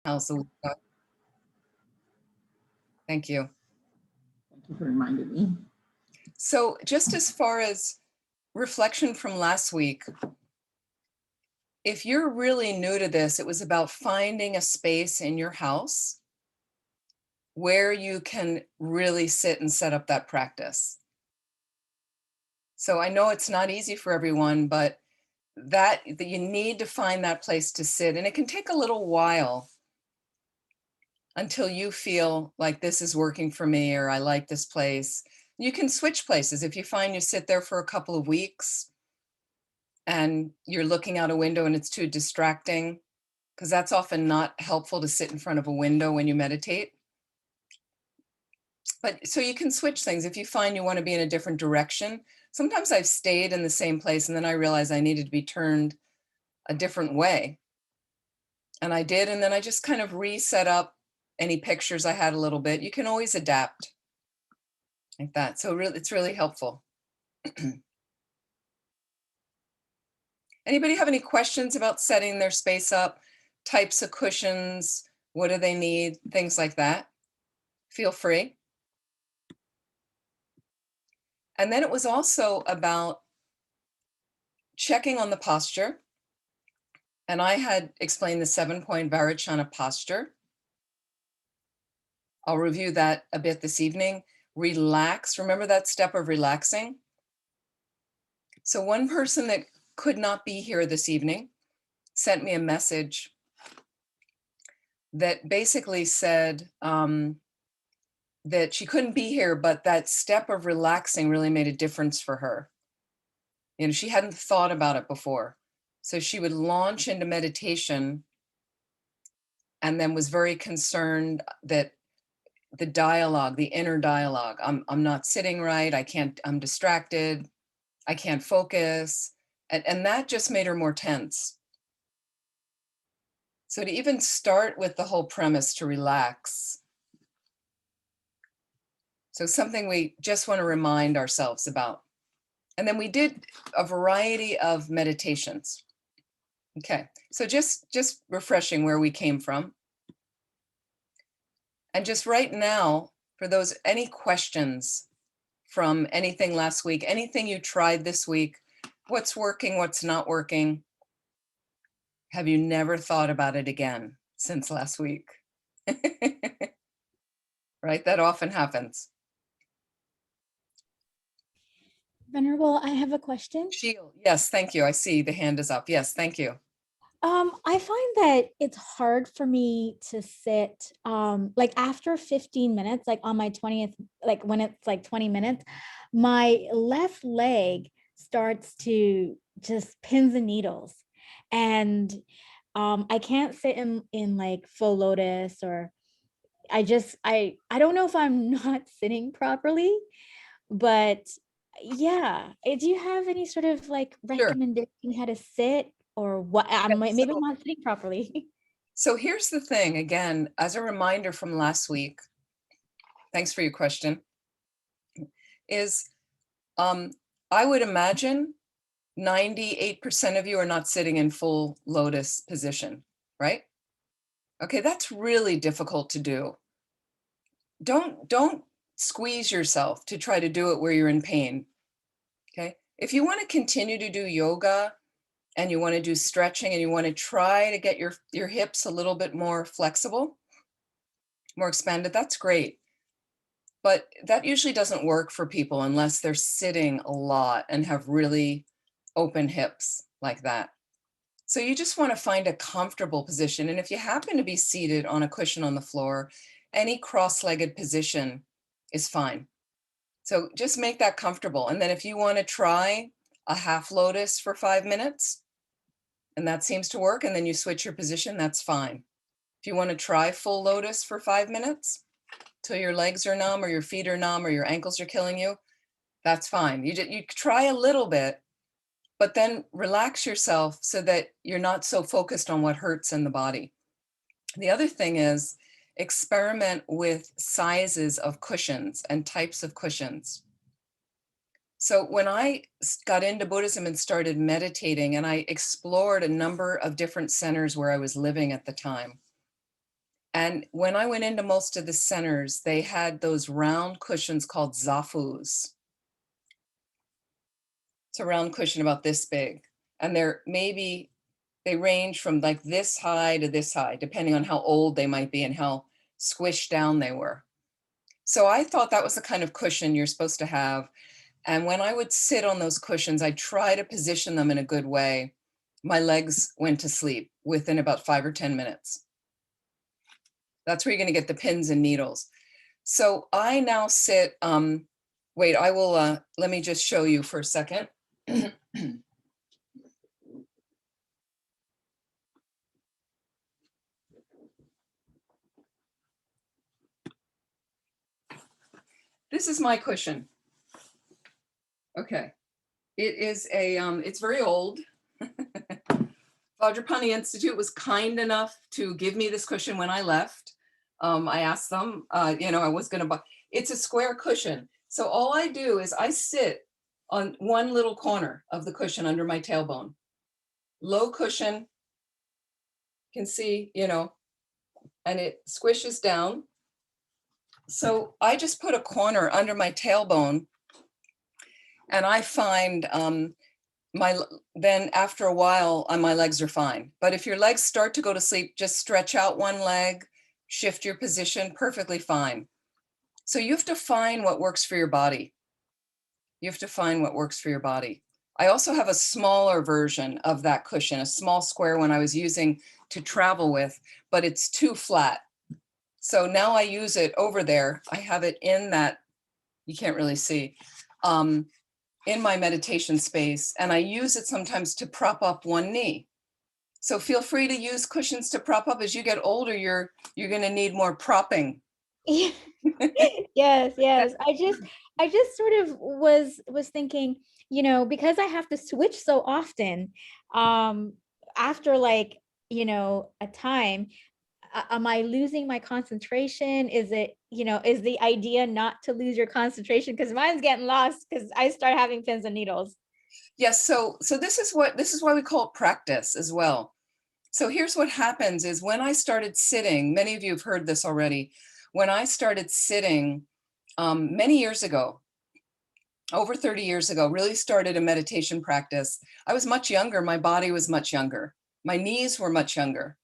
How's the week going? Thank you. Thank you for reminding me. So just as far as reflection from last week, if you're really new to this, it was about finding a space in your house where you can really sit and set up that practice. So I know it's not easy for everyone, but that you need to find that place to sit, and it can take a little while until you feel like this is working for me or I like this place. You can switch places. If you find you sit there for a couple of weeks and you're looking out a window and it's too distracting, because that's often not helpful to sit in front of a window when you meditate. But so you can switch things if you find you want to be in a different direction. Sometimes I've stayed in the same place and then I realized I needed to be turned a different way. And I did, and then I just kind of reset up any pictures I had a little bit. You can always adapt like that. So really, it's really helpful. Anybody have any questions about setting their space up, types of cushions, what do they need, things like that? Feel free. And then it was also about checking on the posture. And I had explained the 7-point Varachana posture. I'll review that a bit this evening. Relax. Remember that step of relaxing? So one person that could not be here this evening sent me a message that basically said that she couldn't be here, but that step of relaxing really made a difference for her. You know, she hadn't thought about it before. So she would launch into meditation and then was very concerned that the dialogue, the inner dialogue, I'm not sitting right, I'm distracted, I can't focus. And that just made her more tense. So to even start with the whole premise to relax. So something we just want to remind ourselves about. And then we did a variety of meditations. Okay, so just refreshing where we came from. And just right now, for those, any questions from anything last week, anything you tried this week, what's working, what's not working? Have you never thought about it again since last week? Right, that often happens. Venerable, I have a question. Sheila, yes, thank you. I see the hand is up. Yes, thank you. I find that it's hard for me to sit like after 15 minutes, like on my 20th, like when it's like 20 minutes, my left leg starts to just pins and needles. And I can't sit in like full lotus, or I don't know if I'm not sitting properly, but yeah. Do you have any sort of like Sure. recommendation how to sit, or what? Maybe I'm not sitting properly. So here's the thing, again, as a reminder from last week, thanks for your question, is I would imagine 98% of you are not sitting in full lotus position, right? Okay, that's really difficult to do. Don't squeeze yourself to try to do it where you're in pain. Okay, if you want to continue to do yoga and you want to do stretching and you want to try to get your hips a little bit more flexible, more expanded, that's great. But that usually doesn't work for people unless they're sitting a lot and have really open hips like that. So you just want to find a comfortable position. And if you happen to be seated on a cushion on the floor, any cross-legged position is fine. So just make that comfortable. And then if you want to try a half lotus for 5 minutes, and that seems to work, and then you switch your position, that's fine. If you want to try full lotus for 5 minutes till your legs are numb or your feet are numb or your ankles are killing you, that's fine. You try a little bit, but then relax yourself so that you're not so focused on what hurts in the body. The other thing is experiment with sizes of cushions and types of cushions. So when I got into Buddhism and started meditating, and I explored a number of different centers where I was living at the time, And when I went into most of the centers, they had those round cushions called zafus. It's a round cushion about this big. And they range from like this high to this high, depending on how old they might be and how squished down they were. So I thought that was the kind of cushion you're supposed to have. And when I would sit on those cushions, I try to position them in a good way. My legs went to sleep within about 5 or 10 minutes. That's where you're going to get the pins and needles. So I now sit, wait, I will, let me just show you for a second. This is my cushion. Okay. It is it's very old. Vajrapani Institute was kind enough to give me this cushion when I left. I asked them, I was going to buy, it's a square cushion. So all I do is I sit on one little corner of the cushion under my tailbone. Low cushion, can see, and it squishes down. So I just put a corner under my tailbone, and I find then after a while, my legs are fine. But if your legs start to go to sleep, just stretch out one leg, shift your position, perfectly fine. So you have to find what works for your body. You have to find what works for your body. I also have a smaller version of that cushion, a small square one I was using to travel with, but it's too flat. So now I use it over there. I have it in that, you can't really see, in my meditation space, and I use it sometimes to prop up one knee. So feel free to use cushions to prop up. As you get older, you're going to need more propping. Yes, yes. I just sort of was thinking, because I have to switch so often, after like, a time, am I losing my concentration? Is it, is the idea not to lose your concentration? Because mine's getting lost because I start having pins and needles. Yes, so this is why we call it practice as well. So here's what happens is when I started sitting, many of you have heard this already, when I started sitting many years ago, over 30 years ago, really started a meditation practice. I was much younger. My body was much younger. My knees were much younger.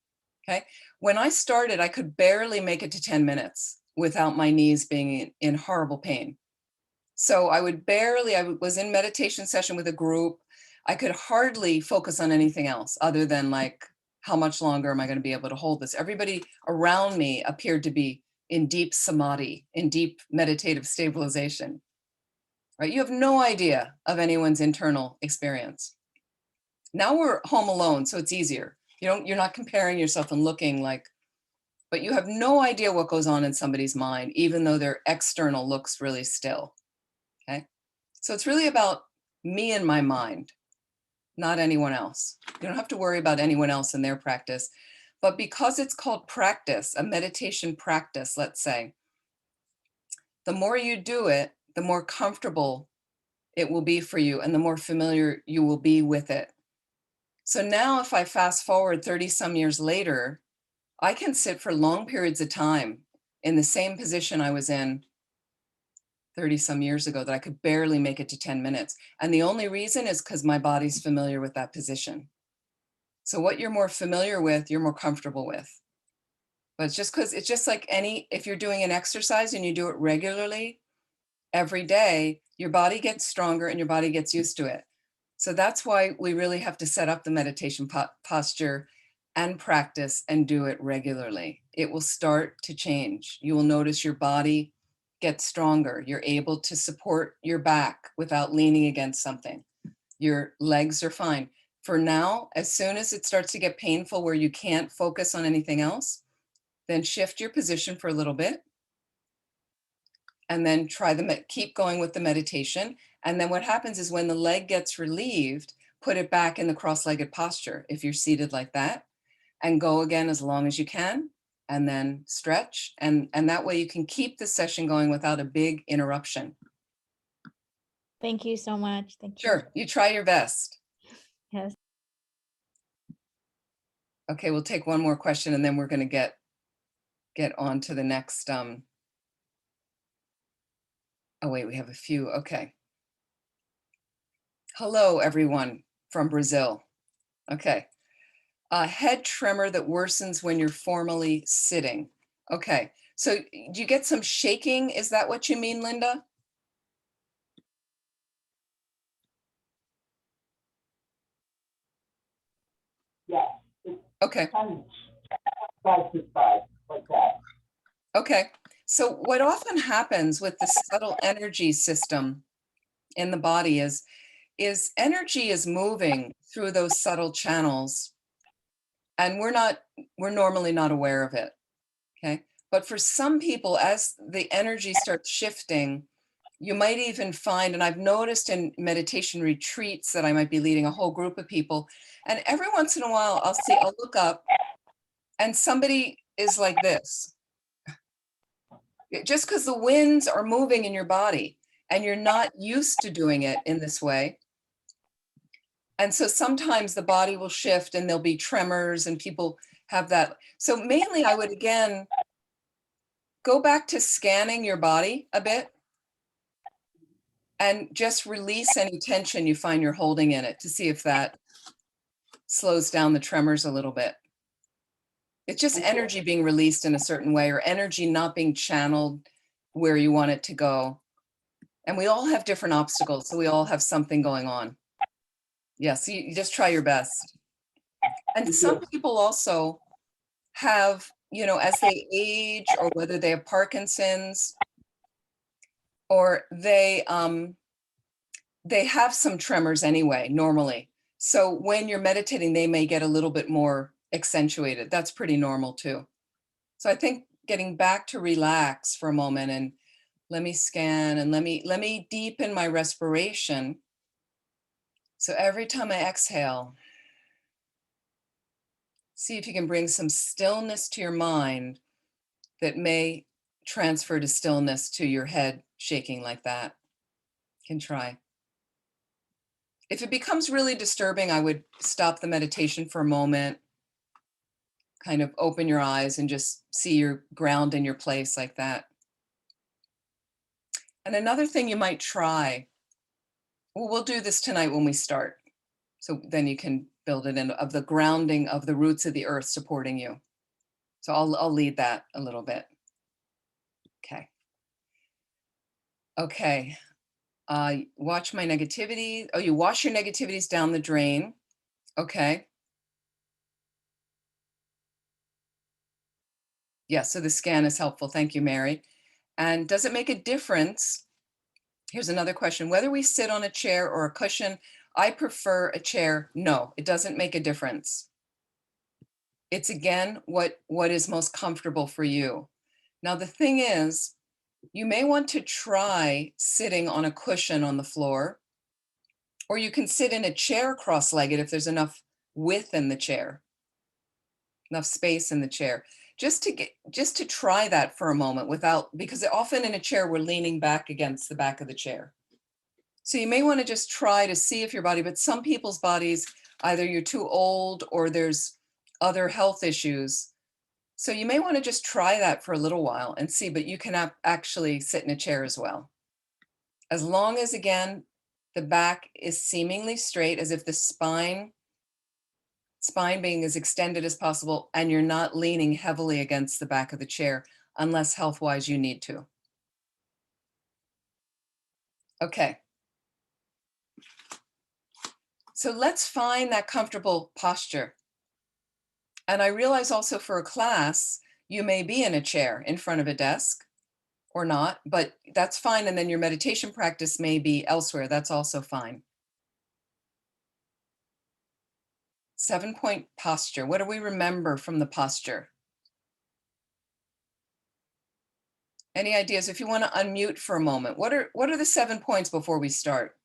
Okay. When I started, I could barely make it to 10 minutes without my knees being in horrible pain. So I was in meditation session with a group. I could hardly focus on anything else other than like, how much longer am I going to be able to hold this? Everybody around me appeared to be in deep samadhi, in deep meditative stabilization. Right? You have no idea of anyone's internal experience. Now we're home alone, so it's easier. You're not comparing yourself and looking like, but you have no idea what goes on in somebody's mind, even though their external looks really still. Okay. So it's really about me and my mind, not anyone else. You don't have to worry about anyone else in their practice. But because it's called practice, a meditation practice, let's say, the more you do it, the more comfortable it will be for you and the more familiar you will be with it. So now if I fast forward 30 some years later, I can sit for long periods of time in the same position I was in 30 some years ago that I could barely make it to 10 minutes. And the only reason is because my body's familiar with that position. So what you're more familiar with, you're more comfortable with. But it's just like if you're doing an exercise and you do it regularly every day, your body gets stronger and your body gets used to it. So that's why we really have to set up the meditation posture and practice and do it regularly. It will start to change. You will notice your body gets stronger. You're able to support your back without leaning against something. Your legs are fine. For now, as soon as it starts to get painful where you can't focus on anything else, then shift your position for a little bit and then keep going with the meditation. And then what happens is when the leg gets relieved, put it back in the cross-legged posture if you're seated like that, and go again as long as you can, and then stretch. And that way you can keep the session going without a big interruption. Thank you so much. Thank you. Sure, you try your best. Yes. Okay, we'll take one more question and then we're going to get get on to the next. Oh, wait, we have a few. Okay. Hello, everyone from Brazil. Okay. A head tremor that worsens when you're formally sitting. Okay. So do you get some shaking? Is that what you mean, Linda? Yes. Okay. Kind of side to side, like that. Okay. So what often happens with the subtle energy system in the body is energy is moving through those subtle channels, and we're normally not aware of it. Okay. But for some people, as the energy starts shifting, you might even find, and I've noticed in meditation retreats that I might be leading a whole group of people, and every once in a while I'll look up and somebody is like this. Just because the winds are moving in your body and you're not used to doing it in this way. And so sometimes the body will shift and there'll be tremors and people have that. So mainly I would again go back to scanning your body a bit and just release any tension you find you're holding in it to see if that slows down the tremors a little bit. It's just energy being released in a certain way, or energy not being channeled where you want it to go. And we all have different obstacles, so we all have something going on. Yeah, so you just try your best. And some people also have, as they age, or whether they have Parkinson's, or they have some tremors anyway, normally. So when you're meditating, they may get a little bit more accentuated. That's pretty normal too. So I think getting back to relax for a moment and let me scan and let me deepen my respiration. So every time I exhale, see if you can bring some stillness to your mind that may transfer to stillness to your head shaking like that. You can try. If it becomes really disturbing, I would stop the meditation for a moment, kind of open your eyes and just see your ground in your place like that. And another thing you might try, well, we'll do this tonight when we start. So then you can build it in, of the grounding of the roots of the earth supporting you. So I'll lead that a little bit. Okay. Okay. Watch my negativity. Oh, you wash your negativities down the drain. Okay. Yeah, so the scan is helpful. Thank you, Mary. And does it make a difference? Here's another question. Whether we sit on a chair or a cushion, I prefer a chair. No, it doesn't make a difference. It's again, what is most comfortable for you. Now, the thing is, you may want to try sitting on a cushion on the floor, or you can sit in a chair cross-legged if there's enough width in the chair, enough space in the chair. Just to try that for a moment because often in a chair, we're leaning back against the back of the chair. So you may want to just try to see if your body, but some people's bodies, either you're too old or there's other health issues. So you may want to just try that for a little while and see, but you can actually sit in a chair as well. As long as, again, the back is seemingly straight, as if the spine being as extended as possible, and you're not leaning heavily against the back of the chair, unless health-wise you need to. Okay. So let's find that comfortable posture. And I realize also for a class, you may be in a chair in front of a desk or not, but that's fine. And then your meditation practice may be elsewhere. That's also fine. 7-point posture. What do we remember from the posture? Any ideas? If you want to unmute for a moment, what are the 7 points before we start?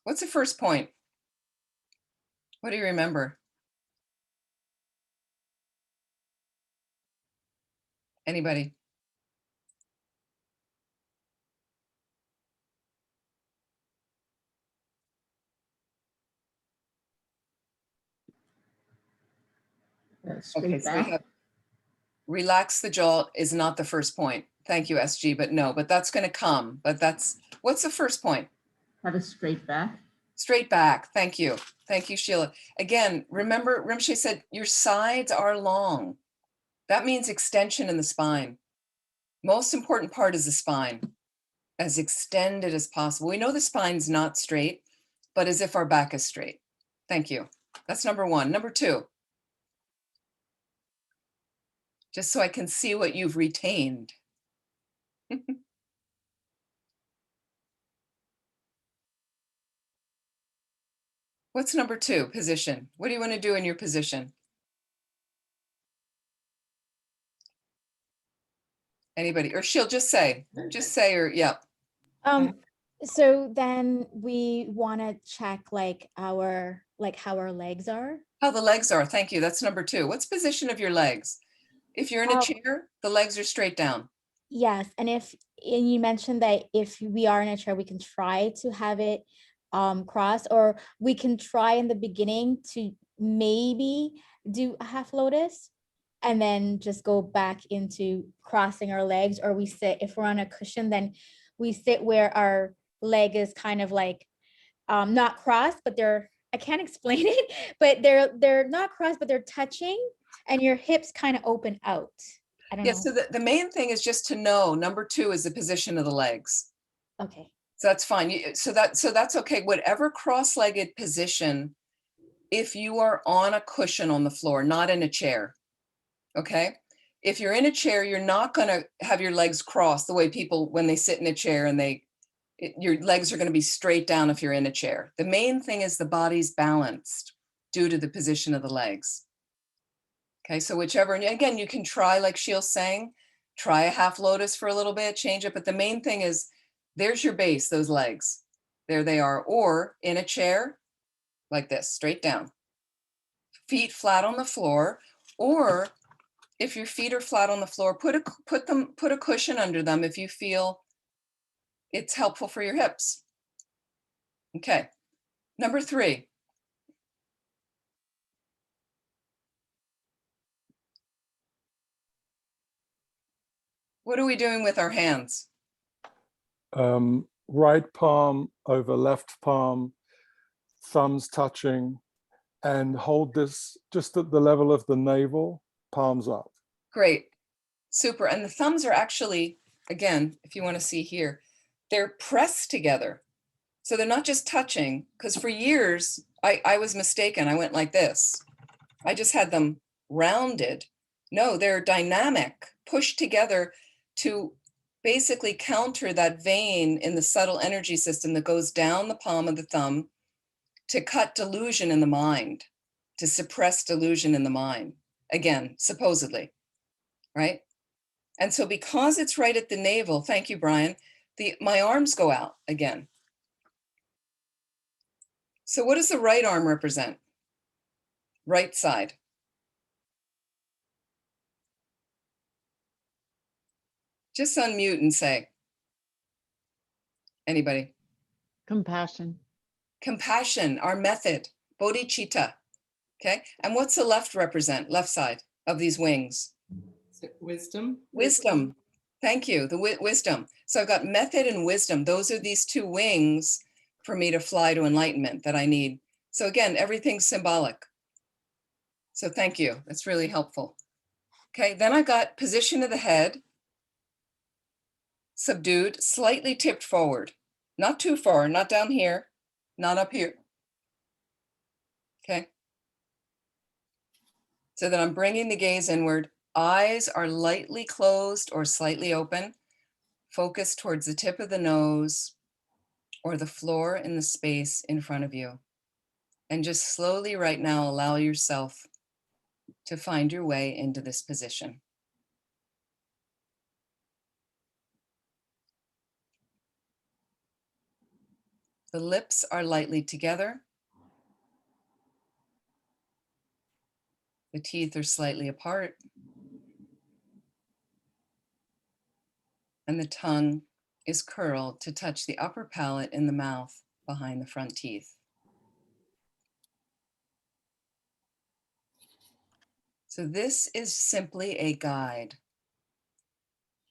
What's the first point? What do you remember? Anybody? Okay, Straight so we back. have relax the jaw is not the first point. Thank you, SG, but no, but that's going to come. But what's the first point? Have a straight back. Straight back. Thank you. Thank you, Sheila. Again, remember, Rinpoche said your sides are long. That means extension in the spine. Most important part is the spine, as extended as possible. We know the spine's not straight, but as if our back is straight. Thank you. That's number one. Number two, just so I can see what you've retained. What's number two? Position. What do you want to do in your position? Anybody? Or she'll just say, or yeah. So then we want to check like how our legs are. How the legs are. Thank you. That's number two. What's position of your legs? If you're in a chair, the legs are straight down. Yes, and you mentioned that if we are in a chair, we can try to have it cross, or we can try in the beginning to maybe do a half lotus and then just go back into crossing our legs, or we sit, if we're on a cushion, then we sit where our leg is kind of like not crossed, but I can't explain it, but they're not crossed, but they're touching, and your hips kind of open out. I don't know. So the main thing is just to know, number two is the position of the legs. Okay. So that's fine. So that's okay. Whatever cross-legged position, if you are on a cushion on the floor, not in a chair, okay? If you're in a chair, you're not going to have your legs crossed the way people, when they sit in a chair and your legs are going to be straight down if you're in a chair. The main thing is the body's balanced due to the position of the legs. Okay, so whichever, and again, you can try, like Sheil's saying, try a half lotus for a little bit, change it, but the main thing is there's your base, those legs. There they are. Or in a chair, like this, straight down. Feet flat on the floor, or if your feet are flat on the floor, put a cushion under them if you feel it's helpful for your hips. Okay, number three. What are we doing with our hands? Right palm over left palm, thumbs touching, and hold this just at the level of the navel, palms up. Great, super. And the thumbs are actually, again, if you want to see here, they're pressed together. So they're not just touching, because for years, I was mistaken. I went like this. I just had them rounded. No, they're dynamic, pushed together to basically counter that vein in the subtle energy system that goes down the palm of the thumb to cut delusion in the mind, to suppress delusion in the mind. Again, supposedly, right? And so because it's right at the navel, thank you, Brian, my arms go out again. So what does the right arm represent? Right side. Just unmute and say. Anybody? Compassion. Compassion, our method, bodhicitta. Okay, and what's the left represent? Left side of these wings? Wisdom. Wisdom. Thank you, the wisdom. So I've got method and wisdom. Those are these two wings for me to fly to enlightenment that I need. So again, everything's symbolic. So thank you, that's really helpful. Okay, then I got position of the head, subdued, slightly tipped forward. Not too far, not down here, not up here. Okay. So that I'm bringing the gaze inward. Eyes are lightly closed or slightly open. Focus towards the tip of the nose or the floor in the space in front of you. And just slowly right now, allow yourself to find your way into this position. The lips are lightly together. The teeth are slightly apart. And the tongue is curled to touch the upper palate in the mouth behind the front teeth. So this is simply a guide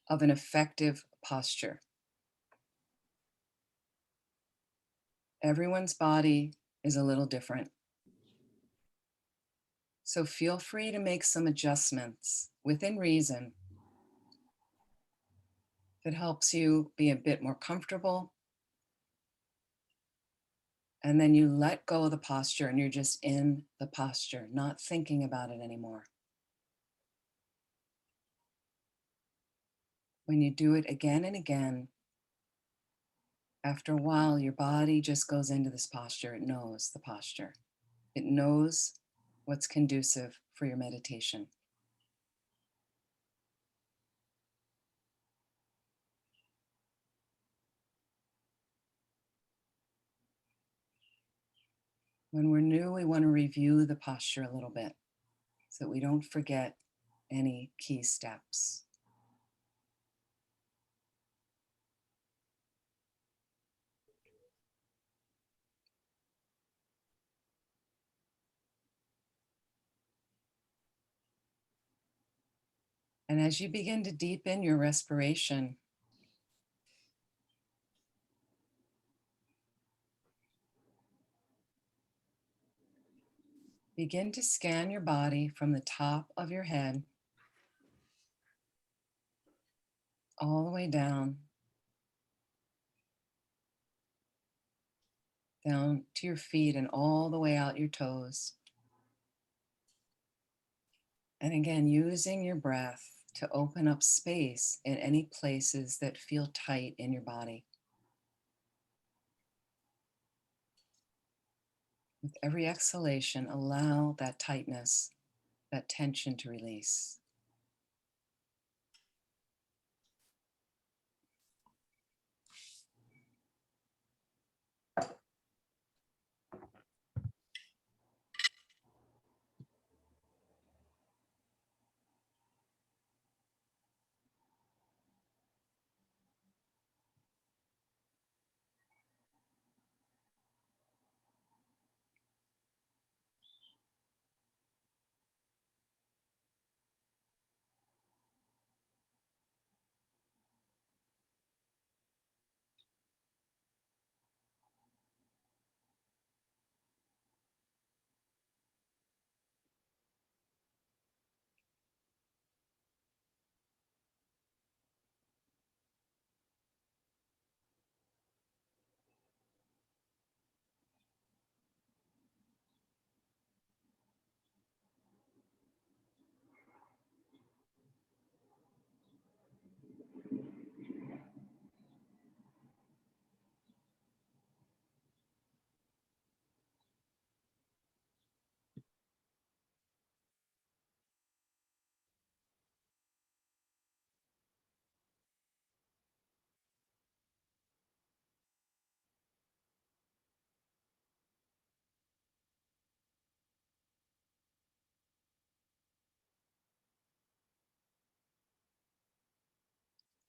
of an effective posture. Everyone's body is a little different. So feel free to make some adjustments within reason that helps you be a bit more comfortable. And then you let go of the posture and you're just in the posture, not thinking about it anymore. When you do it again and again, after a while, your body just goes into this posture. It knows the posture. It knows what's conducive for your meditation. When we're new, we want to review the posture a little bit so that we don't forget any key steps. And as you begin to deepen your respiration, begin to scan your body from the top of your head all the way down to your feet and all the way out your toes. And again, using your breath to open up space in any places that feel tight in your body. With every exhalation, allow that tightness, that tension to release.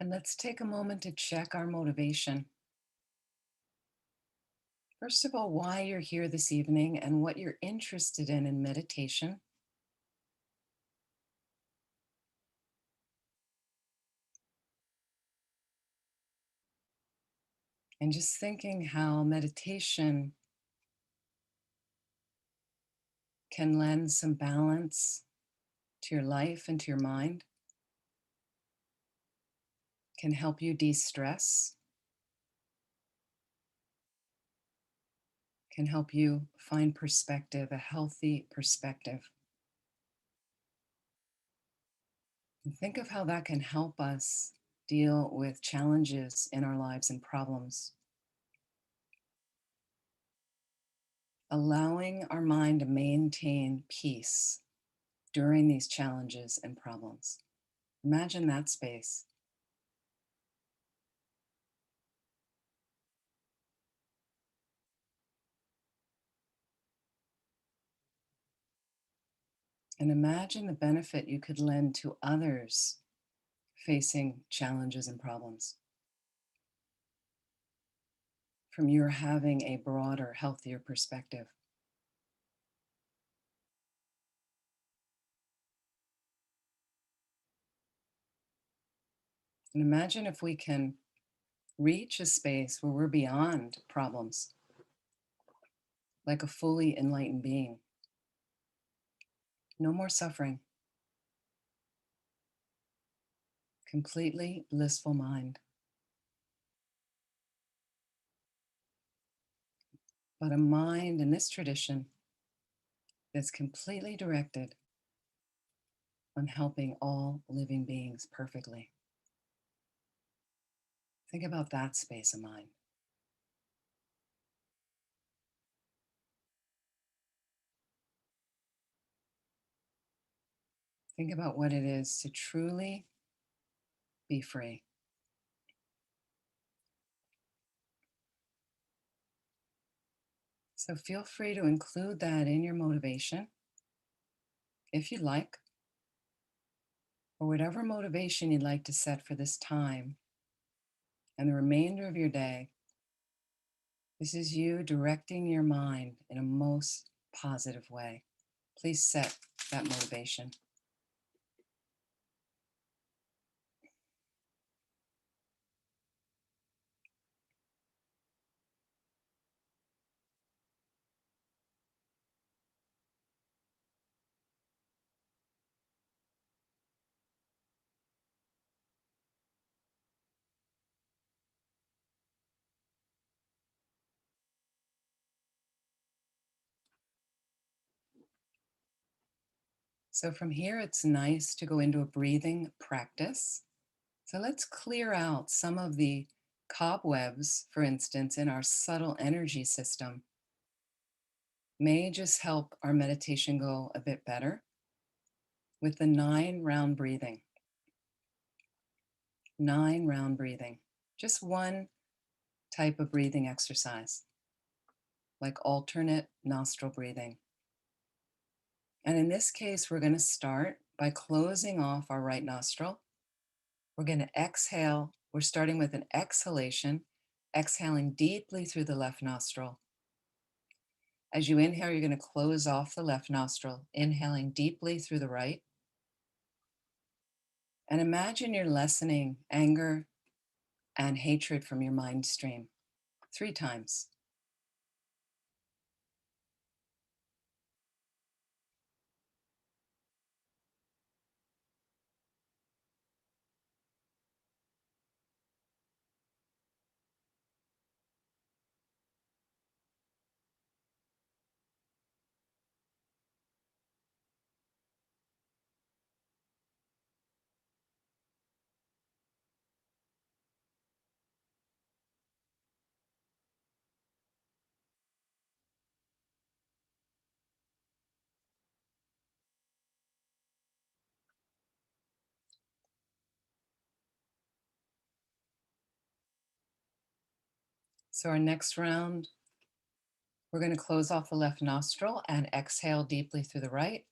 And let's take a moment to check our motivation. First of all, why you're here this evening and what you're interested in meditation. And just thinking how meditation can lend some balance to your life and to your mind, can help you de-stress, can help you find perspective, a healthy perspective. And think of how that can help us deal with challenges in our lives and problems. Allowing our mind to maintain peace during these challenges and problems. Imagine that space. And imagine the benefit you could lend to others facing challenges and problems from your having a broader, healthier perspective. And imagine if we can reach a space where we're beyond problems, like a fully enlightened being. No more suffering. Completely blissful mind. But a mind in this tradition that's completely directed on helping all living beings perfectly. Think about that space of mind. Think about what it is to truly be free. So feel free to include that in your motivation if you'd like, or whatever motivation you'd like to set for this time and the remainder of your day. This is you directing your mind in a most positive way. Please set that motivation. So from here, it's nice to go into a breathing practice. So let's clear out some of the cobwebs, for instance, in our subtle energy system. May just help our meditation go a bit better with the 9-round breathing. 9-round breathing. Just one type of breathing exercise, like alternate nostril breathing. And in this case, we're going to start by closing off our right nostril. We're going to exhale. We're starting with an exhalation, exhaling deeply through the left nostril. As you inhale, you're going to close off the left nostril, inhaling deeply through the right. And imagine you're lessening anger and hatred from your mind stream 3 times. So our next round, we're going to close off the left nostril and exhale deeply through the right.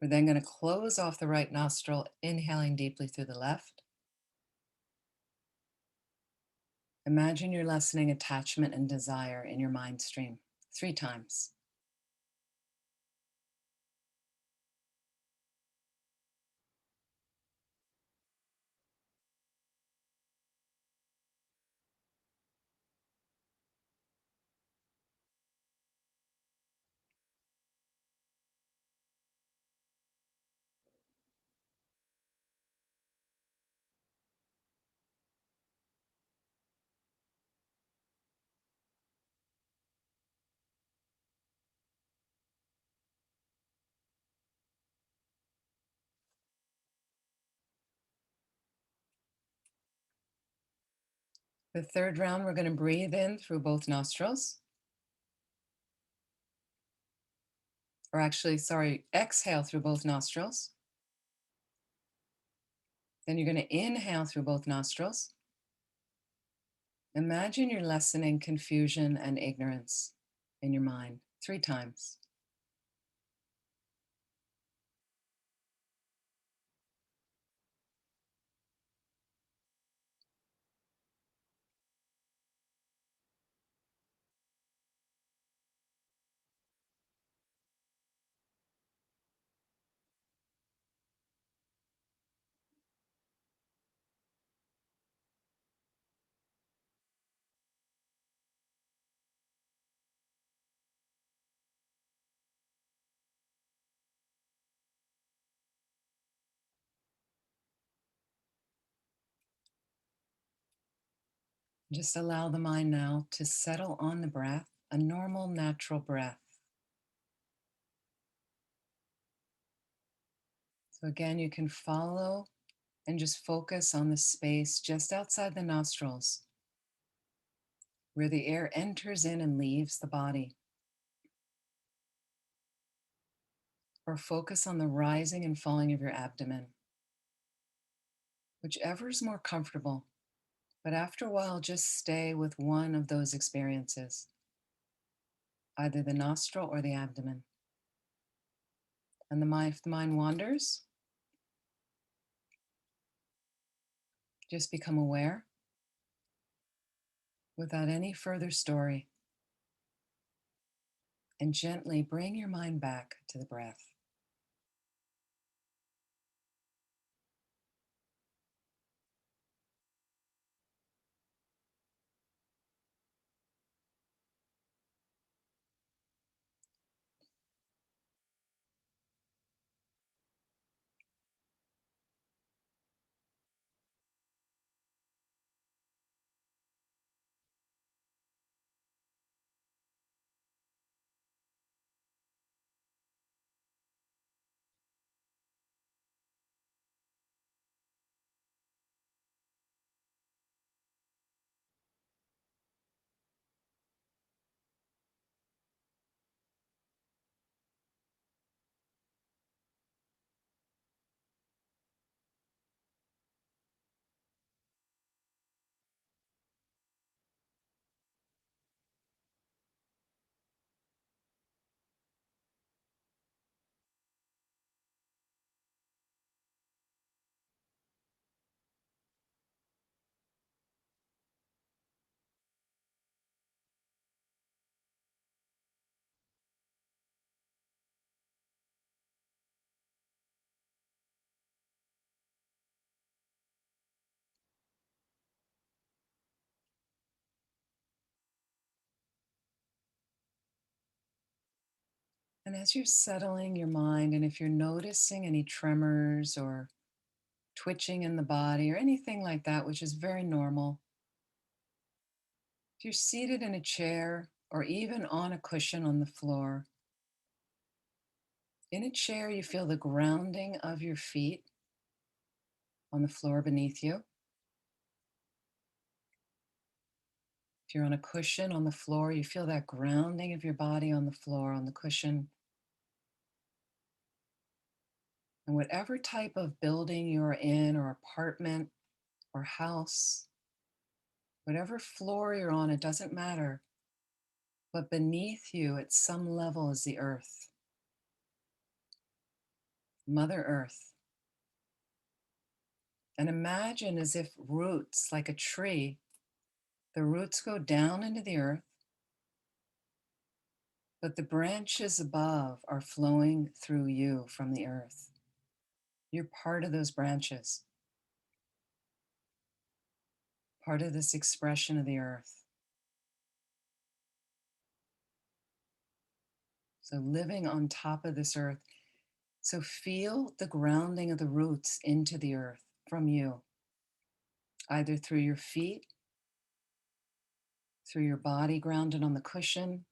We're then going to close off the right nostril, inhaling deeply through the left. Imagine you're lessening attachment and desire in your mind stream 3 times. The third round, we're going to breathe in through both nostrils. Or actually, sorry, exhale through both nostrils. Then you're going to inhale through both nostrils. Imagine you're lessening confusion and ignorance in your mind 3 times. Just allow the mind now to settle on the breath, a normal, natural breath. So again, you can follow and just focus on the space just outside the nostrils, where the air enters in and leaves the body. Or focus on the rising and falling of your abdomen, whichever is more comfortable. But after a while, just stay with one of those experiences, either the nostril or the abdomen. And if the mind wanders, just become aware without any further story, and gently bring your mind back to the breath. And as you're settling your mind, and if you're noticing any tremors or twitching in the body or anything like that, which is very normal, if you're seated in a chair or even on a cushion on the floor, in a chair, you feel the grounding of your feet on the floor beneath you. If you're on a cushion on the floor, you feel that grounding of your body on the floor, on the cushion. And whatever type of building you're in, or apartment or house, whatever floor you're on, it doesn't matter. But beneath you at some level is the earth, Mother Earth. And imagine as if roots, like a tree, the roots go down into the earth, but the branches above are flowing through you from the earth. You're part of those branches, part of this expression of the earth. So living on top of this earth. So feel the grounding of the roots into the earth from you, either through your feet, through your body grounded on the cushion.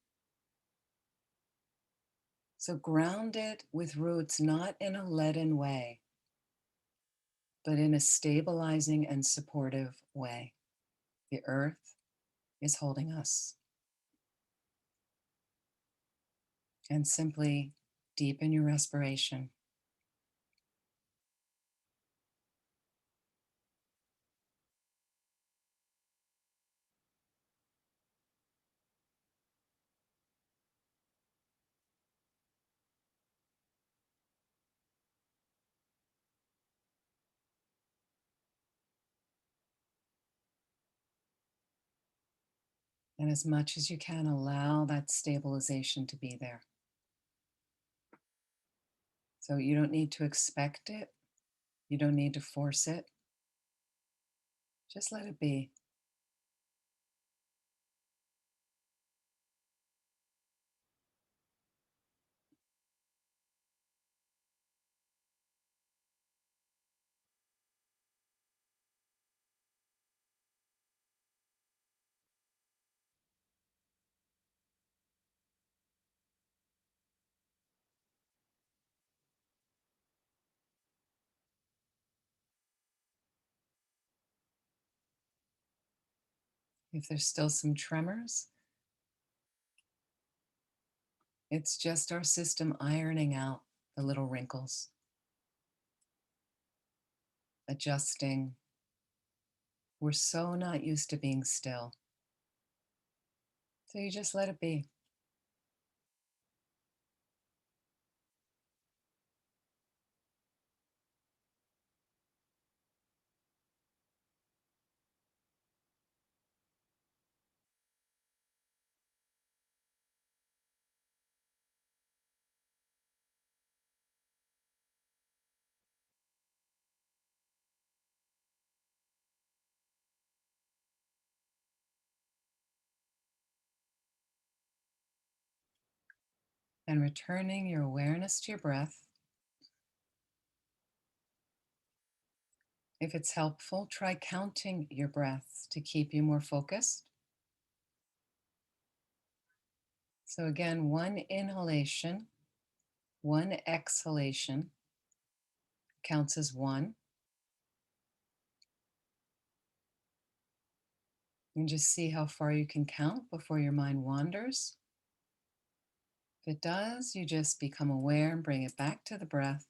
So grounded with roots, not in a leaden way, but in a stabilizing and supportive way. The earth is holding us. And simply deepen your respiration. And as much as you can, allow that stabilization to be there. So you don't need to expect it. You don't need to force it. Just let it be. If there's still some tremors, it's just our system ironing out the little wrinkles, adjusting. We're so not used to being still. So you just let it be. And returning your awareness to your breath. If it's helpful, try counting your breaths to keep you more focused. So again, one inhalation, one exhalation counts as one. And just see how far you can count before your mind wanders. If it does, you just become aware and bring it back to the breath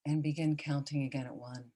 and begin counting again at one.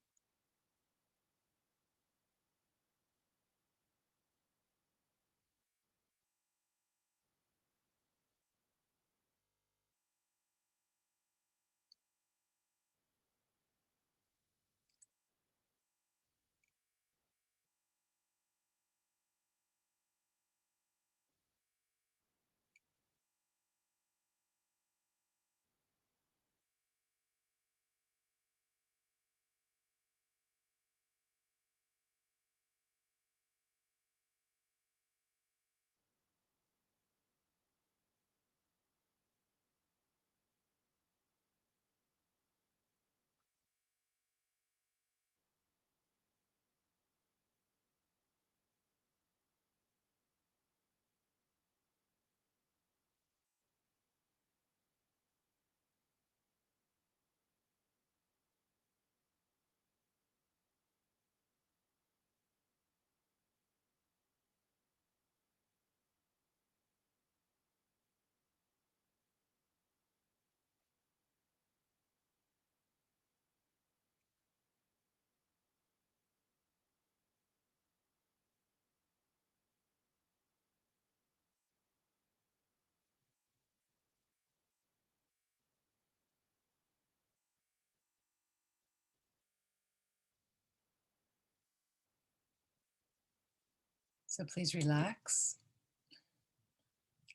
So please relax.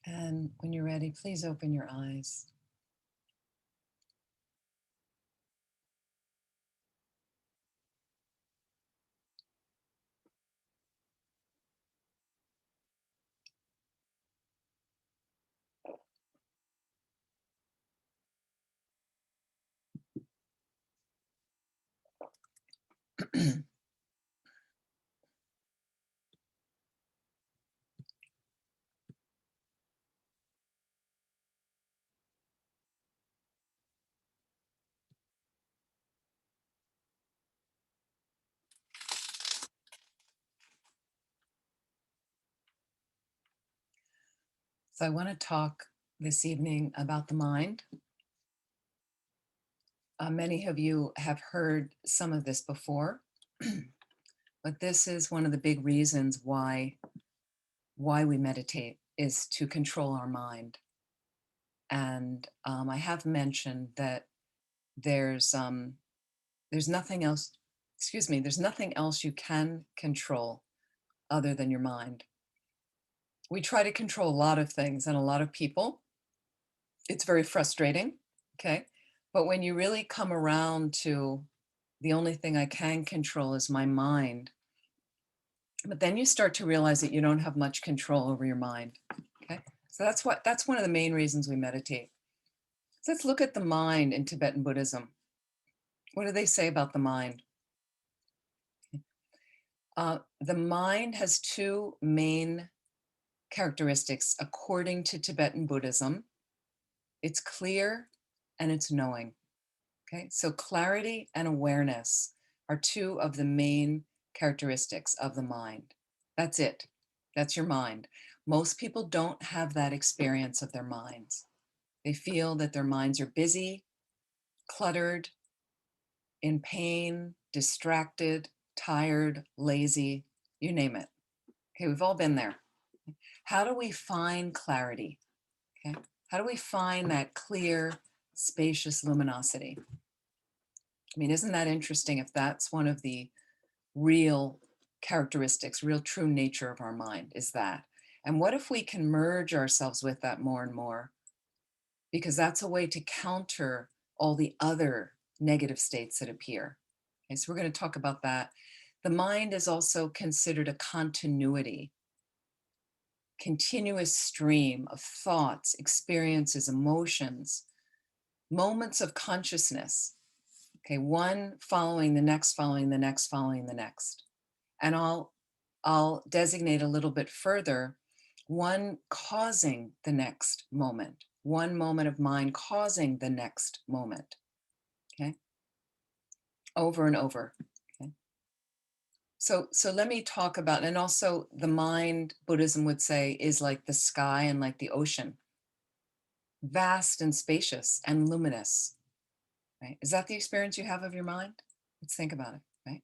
And when you're ready, please open your eyes. So I want to talk this evening about the mind. Many of you have heard some of this before, but this is one of the big reasons why we meditate is to control our mind. And I have mentioned that there's nothing else, there's nothing else you can control other than your mind. We try to control a lot of things and a lot of people. It's very frustrating, okay? But when you really come around to the only thing I can control is my mind, but then you start to realize that you don't have much control over your mind, okay? So that's one of the main reasons we meditate. So let's look at the mind in Tibetan Buddhism. What do they say about the mind? The mind has two main characteristics according to Tibetan Buddhism. It's clear and it's knowing. Okay, so clarity and awareness are two of the main characteristics of the mind. That's it. That's your mind. Most people don't have that experience of their minds. They feel that their minds are busy, cluttered, in pain, distracted, tired, lazy, you name it. Okay, we've all been there. How do we find clarity? Okay, how do we find that clear, spacious luminosity? I mean, isn't that interesting if that's one of the real characteristics, real true nature of our mind is that? And what if we can merge ourselves with that more and more? Because that's a way to counter all the other negative states that appear. Okay, so we're going to talk about that. The mind is also considered a continuity, continuous stream of thoughts, experiences, emotions, moments of consciousness. Okay, one following the next, following the next, following the next. And I'll designate a little bit further, one causing the next moment, one moment of mind causing the next moment. Okay, over and over. Okay. So let me talk about, and also the mind, Buddhism would say, is like the sky and like the ocean, vast and spacious and luminous. Right? Is that the experience you have of your mind? Let's think about it. Right?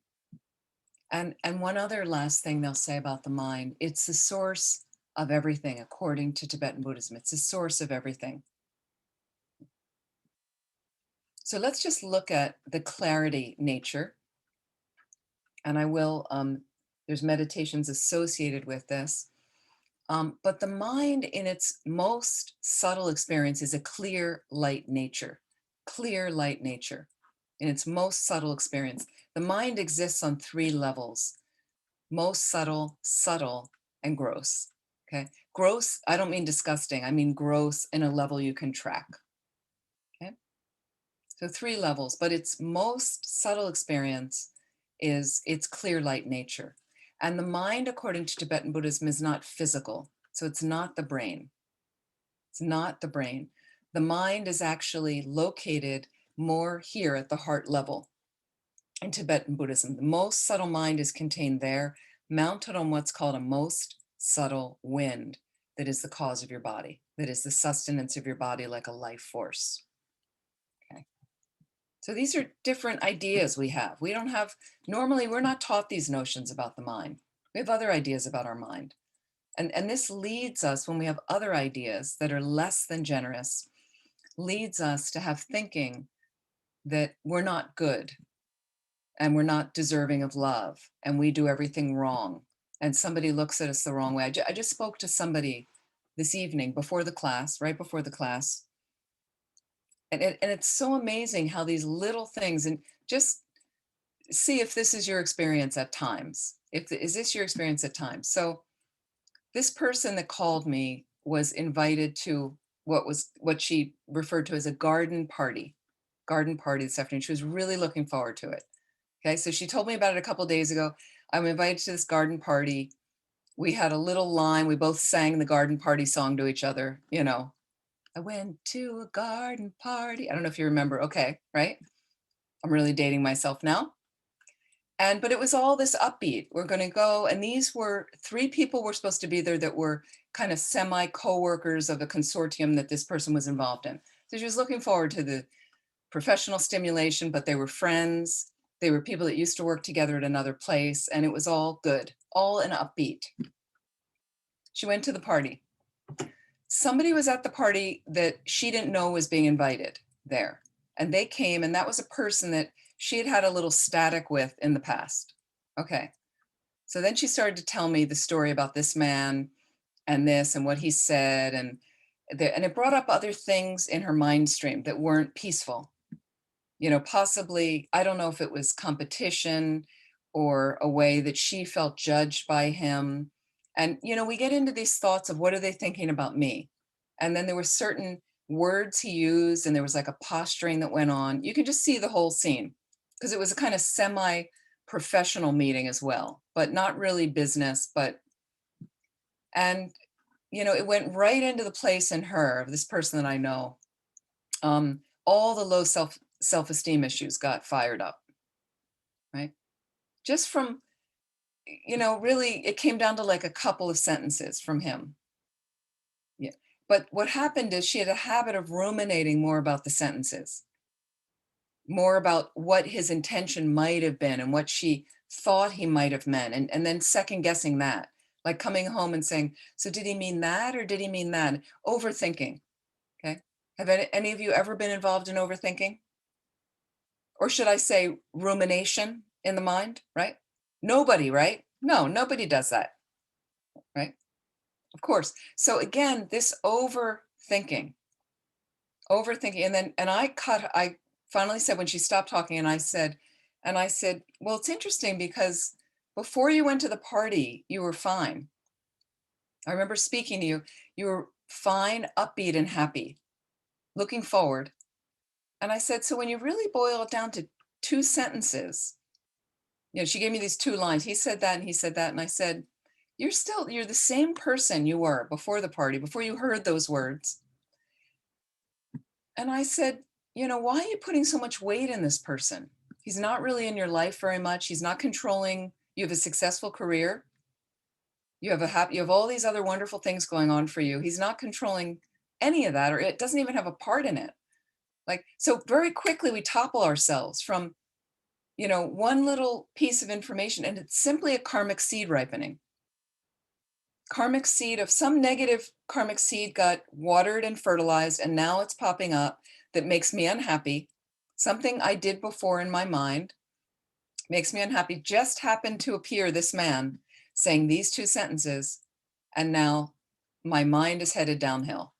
And one other last thing they'll say about the mind, it's the source of everything, according to Tibetan Buddhism. It's the source of everything. So let's just look at the clarity nature. And I will, there's meditations associated with this. But the mind in its most subtle experience is a clear light nature, clear light nature in its most subtle experience. The mind exists on 3 levels: most subtle, subtle, and gross. Okay, gross, I don't mean disgusting, I mean gross in a level you can track. Okay, so 3 levels, but its most subtle experience is its clear light nature. And the mind, according to Tibetan Buddhism, is not physical. So it's not the brain. It's not the brain. The mind is actually located more here at the heart level. In Tibetan Buddhism, the most subtle mind is contained there, mounted on what's called a most subtle wind, that is the cause of your body, that is the sustenance of your body like a life force. Okay. So these are different ideas we have. We don't have, normally we're not taught these notions about the mind. We have other ideas about our mind. And this leads us, when we have other ideas that are less than generous, leads us to have thinking that we're not good, and we're not deserving of love, and we do everything wrong, and somebody looks at us the wrong way. I just spoke to somebody this evening before the class, right before the class, and it's so amazing how these little things, and just see if this is your experience at times. Is this your experience at times? So this person that called me was invited to what she referred to as a garden party this afternoon. She was really looking forward to it. Okay, so she told me about it a couple of days ago. I'm invited to this garden party. We had a little line. We both sang the garden party song to each other. You know, I went to a garden party. I don't know if you remember. Okay, right? I'm really dating myself now. But it was all this upbeat. We're going to go. And these were 3 people were supposed to be there that were kind of semi co-workers of a consortium that this person was involved in. So she was looking forward to the professional stimulation, but they were friends. They were people that used to work together at another place, and it was all good, all an upbeat. She went to the party. Somebody was at the party that she didn't know was being invited there. And they came, and that was a person that she had had a little static with in the past. Okay. So then she started to tell me the story about this man and this and what he said. And it brought up other things in her mind stream that weren't peaceful. You know, possibly, I don't know if it was competition or a way that she felt judged by him. And, you know, we get into these thoughts of what are they thinking about me? And then there were certain words he used, and there was like a posturing that went on. You can just see the whole scene because it was a kind of semi-professional meeting as well, but not really business, and, you know, it went right into the place in her, this person that I know. All the low self-esteem issues got fired up, right? Just from you know, really, it came down to like a couple of sentences from him. Yeah. But what happened is she had a habit of ruminating more about the sentences, more about what his intention might have been and what she thought he might have meant, and then second guessing that, like coming home and saying, so did he mean that or did he mean that? Overthinking. Okay. Have any of you ever been involved in overthinking? Or should I say rumination in the mind, right? Nobody, right? No, nobody does that, right? Of course. So again, this overthinking, and I finally said, when she stopped talking, and I said, well, it's interesting because before you went to the party, you were fine. I remember speaking to you, you were fine, upbeat and happy, looking forward. And I said, so when you really boil it down to two sentences, you know, she gave me these two lines. He said that and he said that. And I said, you're the same person you were before the party, before you heard those words. And I said, you know, why are you putting so much weight in this person? He's not really in your life very much. He's not controlling. You have a successful career. You have all these other wonderful things going on for you. He's not controlling any of that, or it doesn't even have a part in it. Like, so very quickly we topple ourselves from, you know, one little piece of information, and it's simply a karmic seed ripening. Karmic seed of some negative karmic seed got watered and fertilized, and now it's popping up that makes me unhappy. Something I did before in my mind makes me unhappy. Just happened to appear this man saying these two sentences, and now my mind is headed downhill.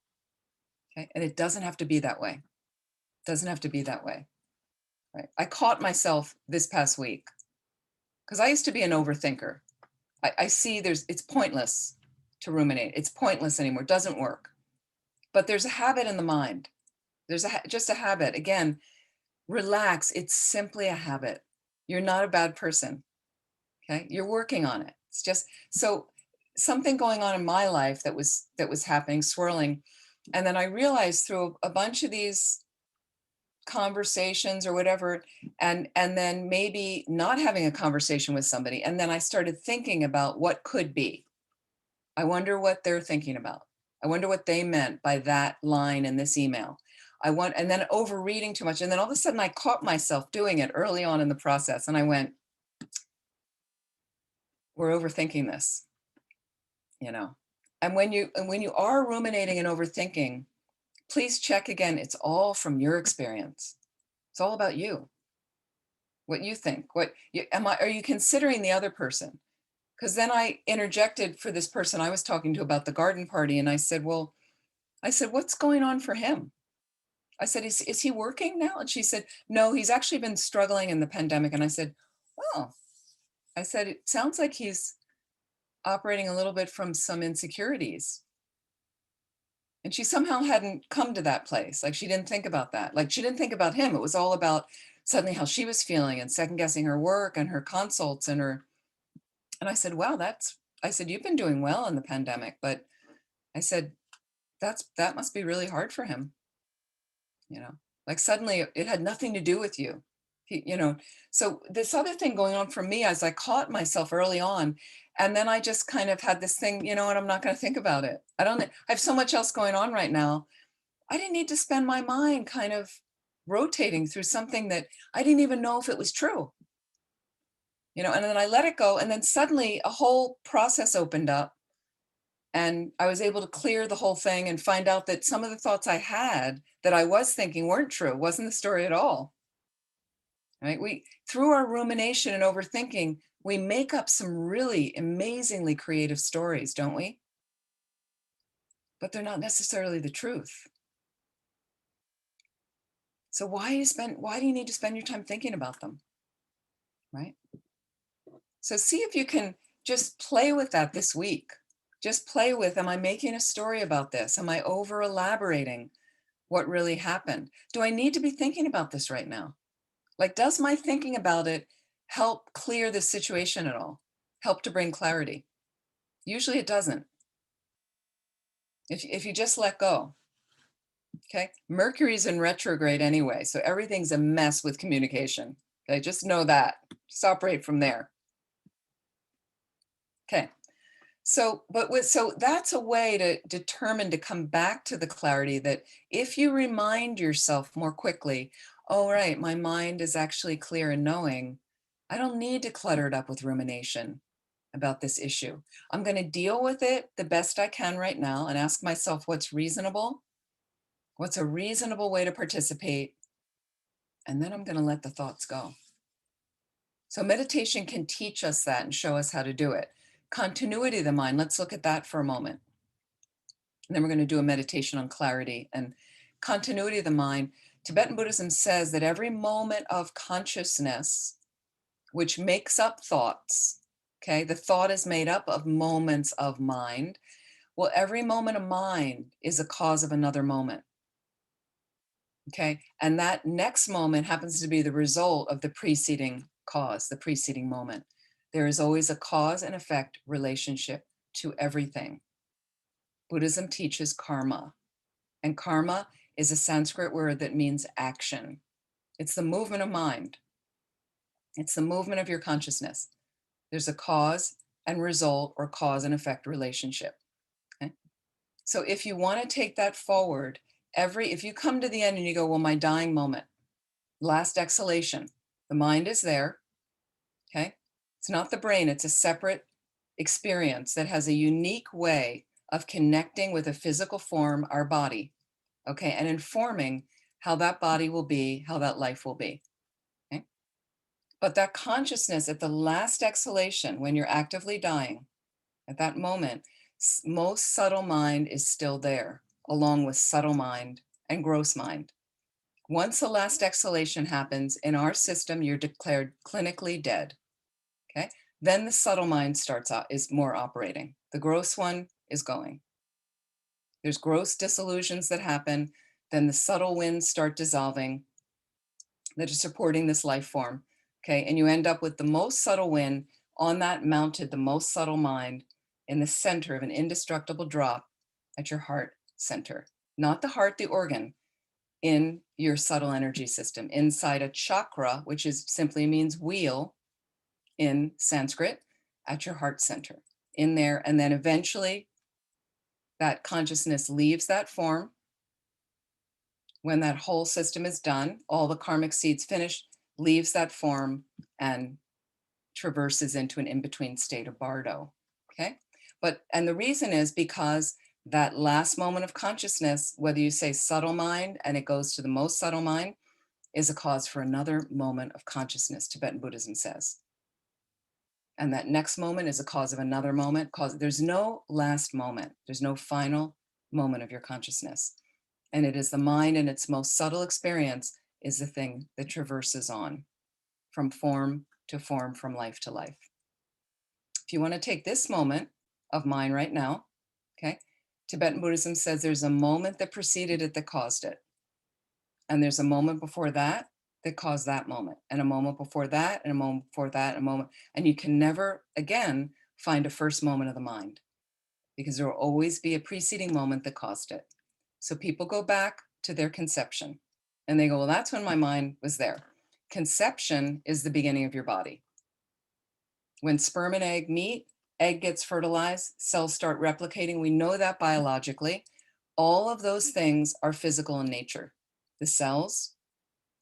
Okay, and it doesn't have to be that way. It doesn't have to be that way. Right? I caught myself this past week because I used to be an overthinker. I see it's pointless to ruminate. It's pointless anymore. It doesn't work. But there's a habit in the mind. There's just a habit. Again, relax. It's simply a habit. You're not a bad person. Okay, you're working on it. It's just so something going on in my life that was happening, swirling, and then I realized through a bunch of these conversations or whatever, and then maybe not having a conversation with somebody, and then I started thinking about what could be. I wonder what they're thinking about. I wonder what they meant by that line in this email. And then overreading too much, and then all of a sudden I caught myself doing it early on in the process, and I went, we're overthinking this, you know. And when you are ruminating and overthinking, please check again. It's all from your experience. It's all about you. What you think. Are you considering the other person? Because then I interjected for this person I was talking to about the garden party, and I said, what's going on for him? I said, is he working now? And she said, no, he's actually been struggling in the pandemic. And I said, well, it sounds like he's operating a little bit from some insecurities. And she somehow hadn't come to that place. Like, she didn't think about that. Like, she didn't think about him. It was all about suddenly how she was feeling and second guessing her work and her consults and I said, wow, you've been doing well in the pandemic, but I said, that must be really hard for him. You know, like suddenly it had nothing to do with you. You know, so this other thing going on for me as I caught myself early on, and then I just kind of had this thing, you know what, I'm not going to think about it. I have so much else going on right now. I didn't need to spend my mind kind of rotating through something that I didn't even know if it was true. You know, and then I let it go, and then suddenly a whole process opened up, and I was able to clear the whole thing and find out that some of the thoughts I had that I was thinking weren't true. It wasn't the story at all. Right? Through our rumination and overthinking, we make up some really amazingly creative stories, don't we? But they're not necessarily the truth. So why do you need to spend your time thinking about them? Right? So see if you can just play with that this week. Just play with, am I making a story about this? Am I over elaborating what really happened? Do I need to be thinking about this right now? Like, does my thinking about it help clear the situation at all? Help to bring clarity? Usually it doesn't. If you just let go. Okay. Mercury's in retrograde anyway, so everything's a mess with communication. Okay. Just know that. Just operate from there. Okay. So, so that's a way to determine to come back to the clarity that if you remind yourself more quickly, oh, right, my mind is actually clear and knowing, I don't need to clutter it up with rumination about this issue. I'm going to deal with it the best I can right now and ask myself what's reasonable, what's a reasonable way to participate, and then I'm going to let the thoughts go. So meditation can teach us that and show us how to do it. Continuity of the mind, let's look at that for a moment. And then we're going to do a meditation on clarity and continuity of the mind. Tibetan Buddhism says that every moment of consciousness, which makes up thoughts, okay, the thought is made up of moments of mind. Well, every moment of mind is a cause of another moment. Okay, and that next moment happens to be the result of the preceding cause, the preceding moment. There is always a cause and effect relationship to everything. Buddhism teaches karma, and karma is a Sanskrit word that means action. It's the movement of mind. It's the movement of your consciousness. There's a cause and result or cause and effect relationship. Okay? So if you want to take that forward, if you come to the end and you go, well, my dying moment, last exhalation, the mind is there, okay? It's not the brain, it's a separate experience that has a unique way of connecting with a physical form, our body, okay, and informing how that body will be, how that life will be, okay? But that consciousness at the last exhalation, when you're actively dying, at that moment, most subtle mind is still there, along with subtle mind and gross mind. Once the last exhalation happens, in our system, you're declared clinically dead, okay? Then the subtle mind is more operating. The gross one is going. There's gross dissolutions that happen, then the subtle winds start dissolving that are supporting this life form, okay? And you end up with the most subtle wind on that mounted, the most subtle mind in the center of an indestructible drop at your heart center. Not the heart, the organ, in your subtle energy system, inside a chakra, which simply means wheel in Sanskrit, at your heart center, in there. And then eventually that consciousness leaves that form. When that whole system is done, all the karmic seeds finished, leaves that form and traverses into an in-between state of bardo, okay? And the reason is because that last moment of consciousness, whether you say subtle mind and it goes to the most subtle mind, is a cause for another moment of consciousness, Tibetan Buddhism says. And that next moment is a cause of another moment. There's no last moment. There's no final moment of your consciousness. And it is the mind in its most subtle experience is the thing that traverses on from form to form, from life to life. If you want to take this moment of mine right now, okay, Tibetan Buddhism says there's a moment that preceded it that caused it. And there's a moment before that that caused that moment, and a moment before that, and a moment before that, and a moment. And you can never, again, find a first moment of the mind because there will always be a preceding moment that caused it. So people go back to their conception and they go, well, that's when my mind was there. Conception is the beginning of your body. When sperm and egg meet, egg gets fertilized, cells start replicating. We know that biologically. All of those things are physical in nature. The cells,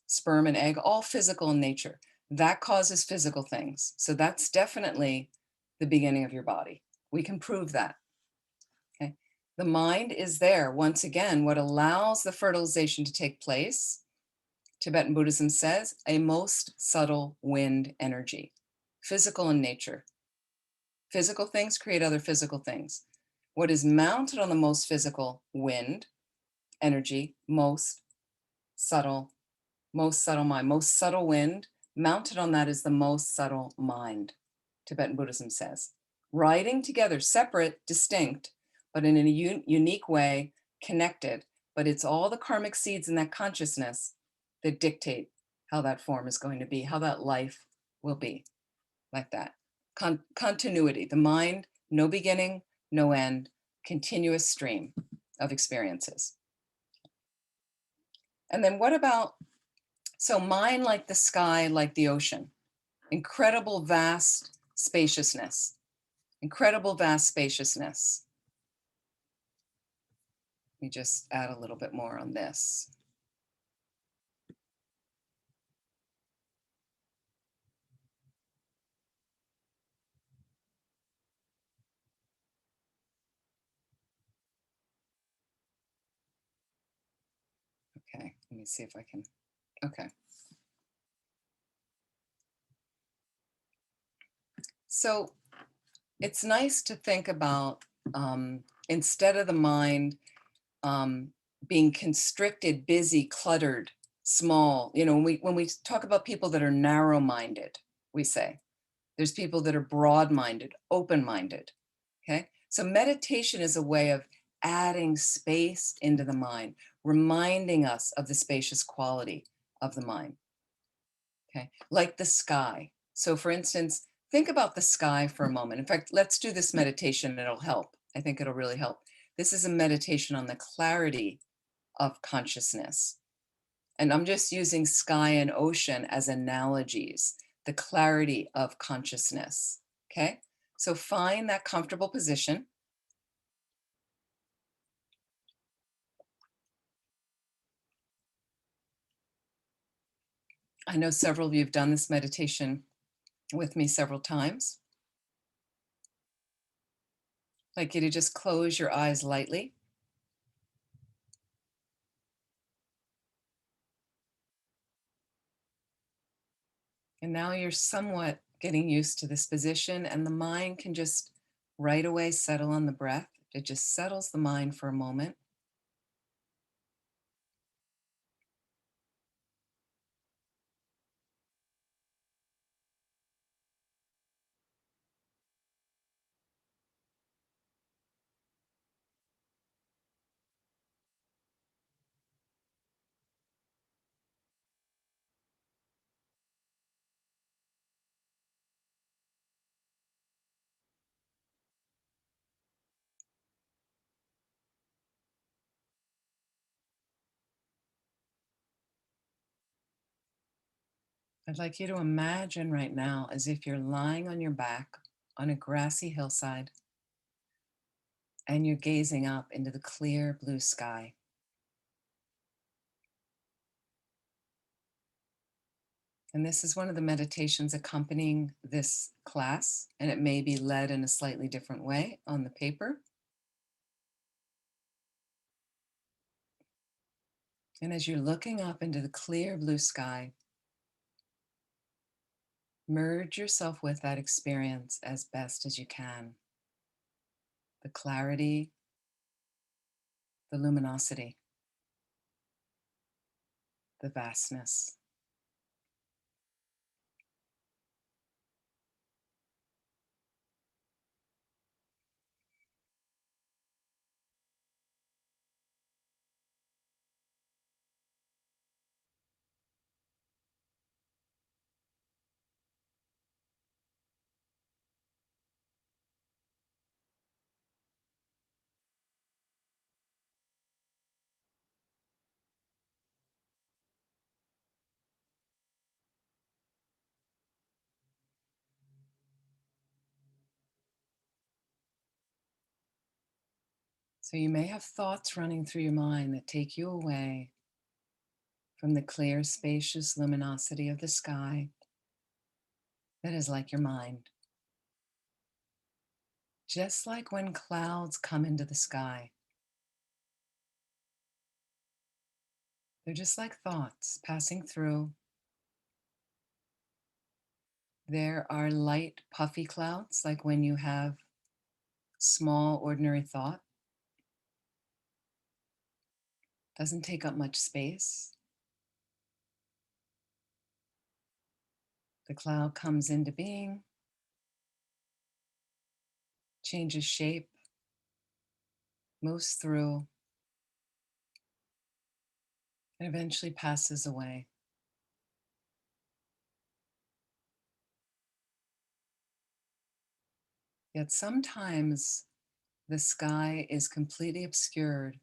sperm and egg, all physical in nature. That causes physical things. So that's definitely the beginning of your body. We can prove that. Okay. The mind is there. Once again, what allows the fertilization to take place, Tibetan Buddhism says, a most subtle wind energy, physical in nature. Physical things create other physical things. What is mounted on the most physical wind energy, most subtle mind, most subtle wind, mounted on that is the most subtle mind, Tibetan Buddhism says. Riding together, separate, distinct, but in a unique way, connected. But it's all the karmic seeds in that consciousness that dictate how that form is going to be, how that life will be, like that. Continuity, the mind, no beginning, no end, continuous stream of experiences. And then what about, so mind like the sky, like the ocean, incredible vast spaciousness. incredible vast spaciousness. Let me just add a little bit more on this. Okay, let me see if I can, okay. So it's nice to think about, instead of the mind being constricted, busy, cluttered, small, you know, when we talk about people that are narrow-minded, we say, there's people that are broad-minded, open-minded, okay? So meditation is a way of adding space into the mind, reminding us of the spacious quality of the mind, okay? Like the sky. So for instance, think about the sky for a moment. In fact, let's do this meditation, it'll help. I think it'll really help. This is a meditation on the clarity of consciousness. And I'm just using sky and ocean as analogies, the clarity of consciousness, okay? So find that comfortable position. I know several of you have done this meditation with me several times. I'd like you to just close your eyes lightly. And now you're somewhat getting used to this position, and the mind can just right away settle on the breath. It just settles the mind for a moment. I'd like you to imagine right now as if you're lying on your back on a grassy hillside and you're gazing up into the clear blue sky. And this is one of the meditations accompanying this class, and it may be led in a slightly different way on the paper. And as you're looking up into the clear blue sky, merge yourself with that experience as best as you can. The clarity, the luminosity, the vastness. So you may have thoughts running through your mind that take you away from the clear, spacious luminosity of the sky that is like your mind. Just like when clouds come into the sky, they're just like thoughts passing through. There are light, puffy clouds, like when you have small, ordinary thought. Doesn't take up much space. The cloud comes into being, changes shape, moves through, and eventually passes away. Yet sometimes the sky is completely obscured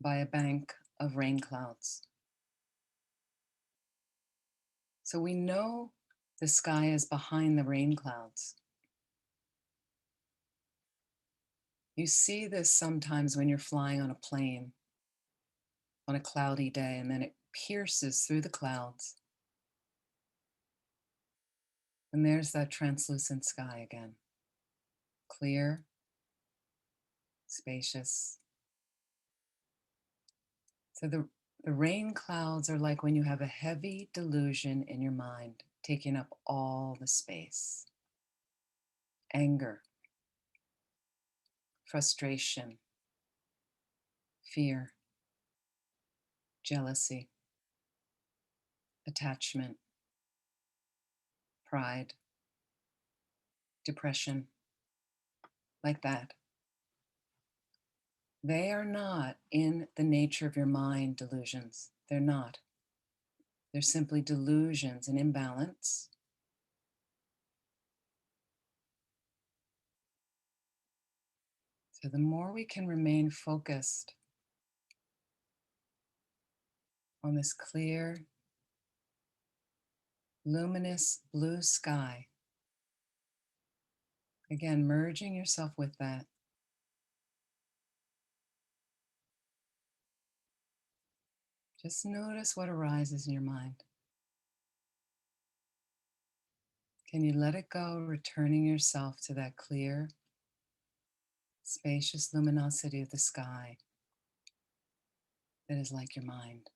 by a bank of rain clouds. So we know the sky is behind the rain clouds. You see this sometimes when you're flying on a plane on a cloudy day, and then it pierces through the clouds. And there's that translucent sky again. Clear, spacious. So the rain clouds are like when you have a heavy delusion in your mind, taking up all the space. Anger, frustration, fear, jealousy, attachment, pride, depression, like that. They are not in the nature of your mind delusions. They're not. They're simply delusions and imbalance. So the more we can remain focused on this clear, luminous blue sky, again, merging yourself with that. Just notice what arises in your mind. Can you let it go, returning yourself to that clear, spacious luminosity of the sky that is like your mind?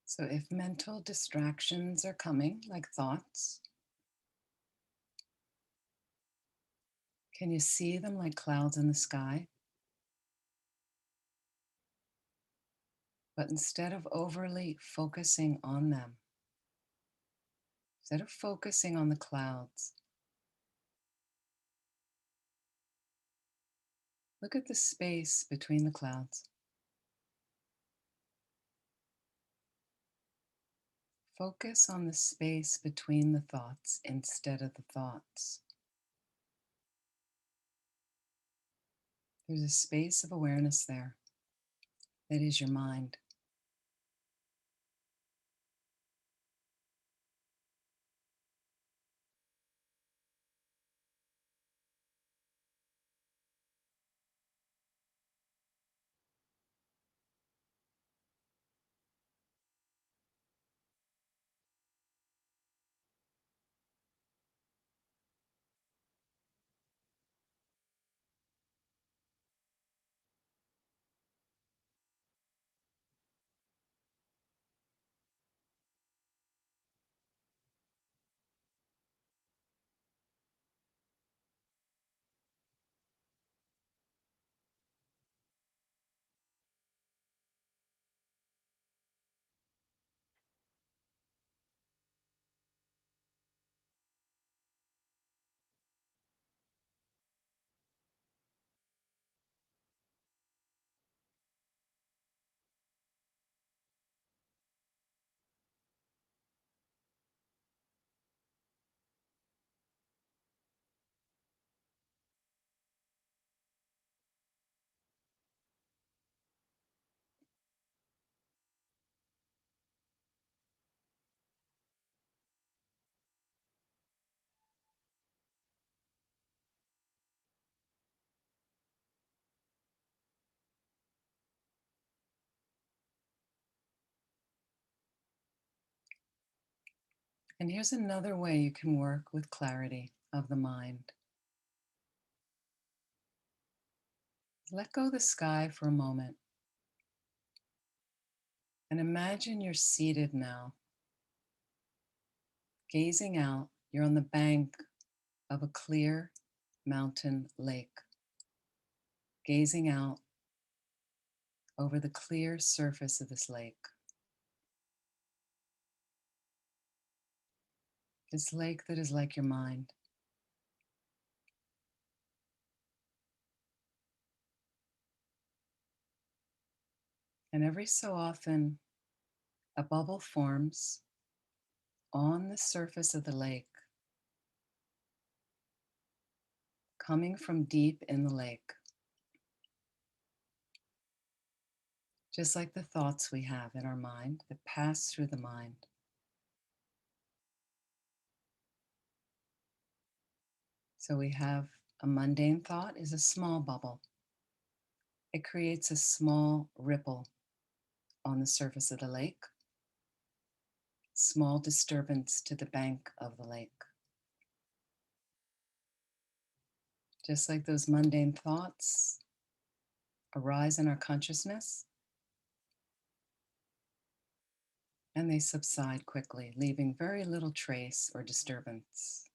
So if mental distractions are coming, like thoughts, can you see them like clouds in the sky? But instead of overly focusing on them, instead of focusing on the clouds, look at the space between the clouds. Focus on the space between the thoughts instead of the thoughts. There's a space of awareness there that is your mind. And here's another way you can work with clarity of the mind. Let go of the sky for a moment and imagine you're seated now, gazing out. You're on the bank of a clear mountain lake, gazing out over the clear surface of this lake. This lake that is like your mind. And every so often, a bubble forms on the surface of the lake, coming from deep in the lake. Just like the thoughts we have in our mind that pass through the mind. So we have a mundane thought is a small bubble. It creates a small ripple on the surface of the lake, small disturbance to the bank of the lake. Just like those mundane thoughts arise in our consciousness, and they subside quickly, leaving very little trace or disturbance.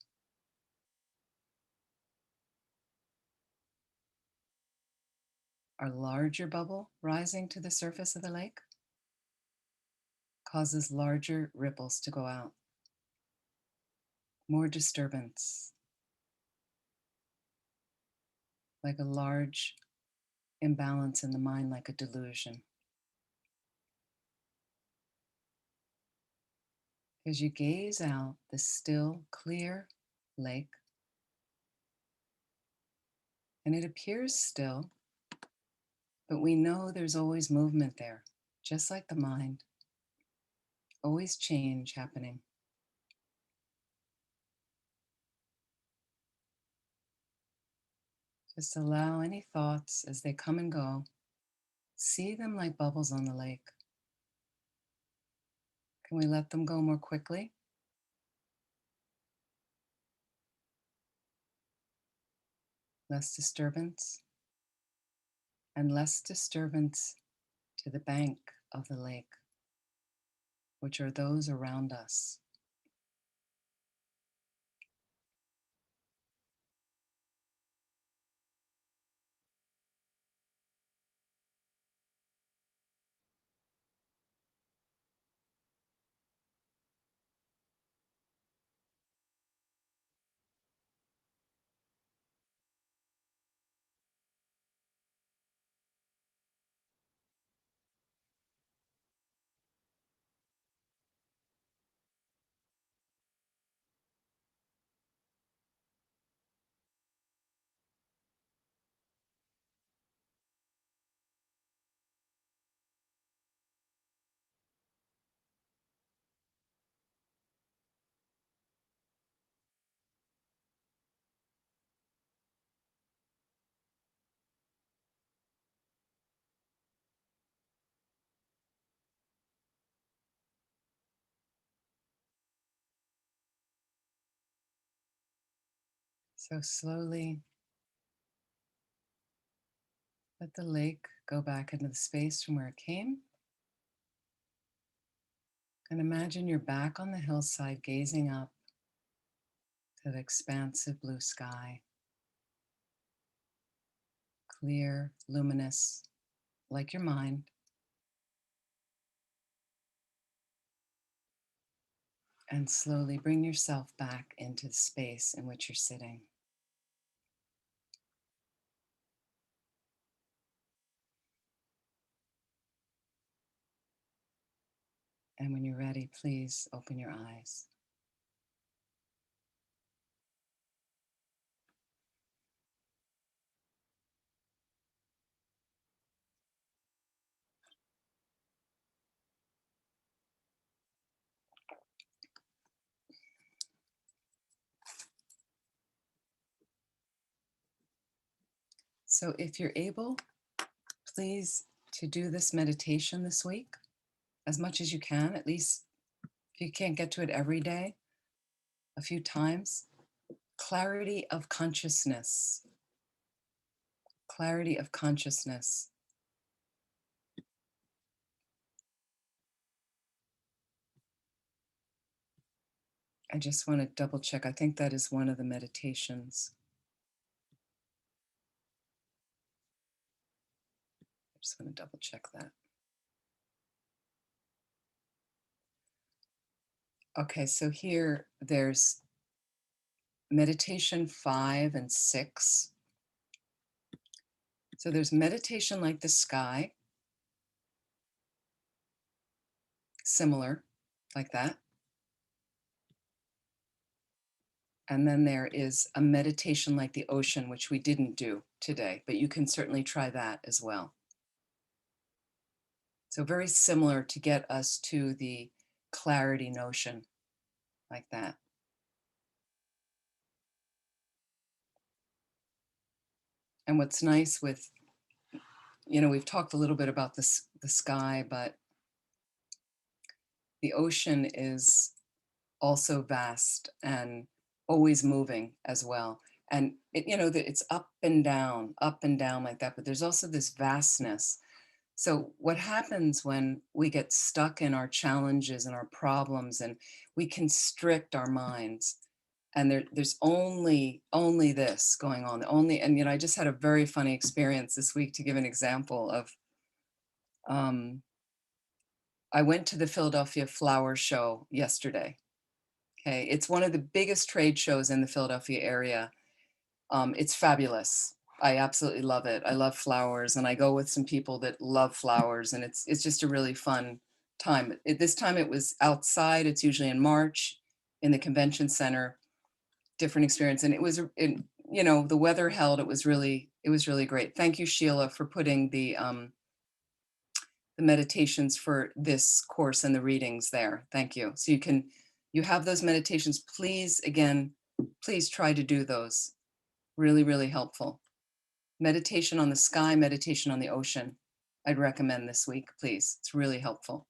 Our larger bubble rising to the surface of the lake causes larger ripples to go out, more disturbance, like a large imbalance in the mind, like a delusion. As you gaze out the still, clear lake, and it appears still, but we know there's always movement there, just like the mind, always change happening. Just allow any thoughts as they come and go, see them like bubbles on the lake. Can we let them go more quickly? Less disturbance, and less disturbance to the bank of the lake, which are those around us. So slowly let the lake go back into the space from where it came. And imagine you're back on the hillside gazing up to the expansive blue sky, clear, luminous, like your mind. And slowly bring yourself back into the space in which you're sitting. And when you're ready, please open your eyes. So if you're able, please to do this meditation this week as much as you can, at least if you can't get to it every day, a few times. Clarity of consciousness. Clarity of consciousness. I just want to double check. I think that is one of the meditations. I just want to double check that. Okay, so here there's meditation 5 and 6. So there's meditation like the sky, similar, like that. And then there is a meditation like the ocean, which we didn't do today, but you can certainly try that as well. So very similar to get us to the clarity notion, like that. And what's nice with, we've talked a little bit about this, the sky, but the ocean is also vast and always moving as well. And it's up and down like that, but there's also this vastness. So what happens when we get stuck in our challenges and our problems and we constrict our minds, and there's only this going on, and I just had a very funny experience this week. To give an example of, I went to the Philadelphia Flower Show yesterday. Okay, it's one of the biggest trade shows in the Philadelphia area. It's fabulous. I absolutely love it. I love flowers, and I go with some people that love flowers, and it's just a really fun time. This time it was outside. It's usually in March in the convention center. Different experience, and it was, the weather held. It was really great. Thank you, Sheila, for putting the meditations for this course and the readings there. Thank you. So you have those meditations. Please try to do those. Really, really helpful. Meditation on the sky, meditation on the ocean. I'd recommend this week, please. It's really helpful.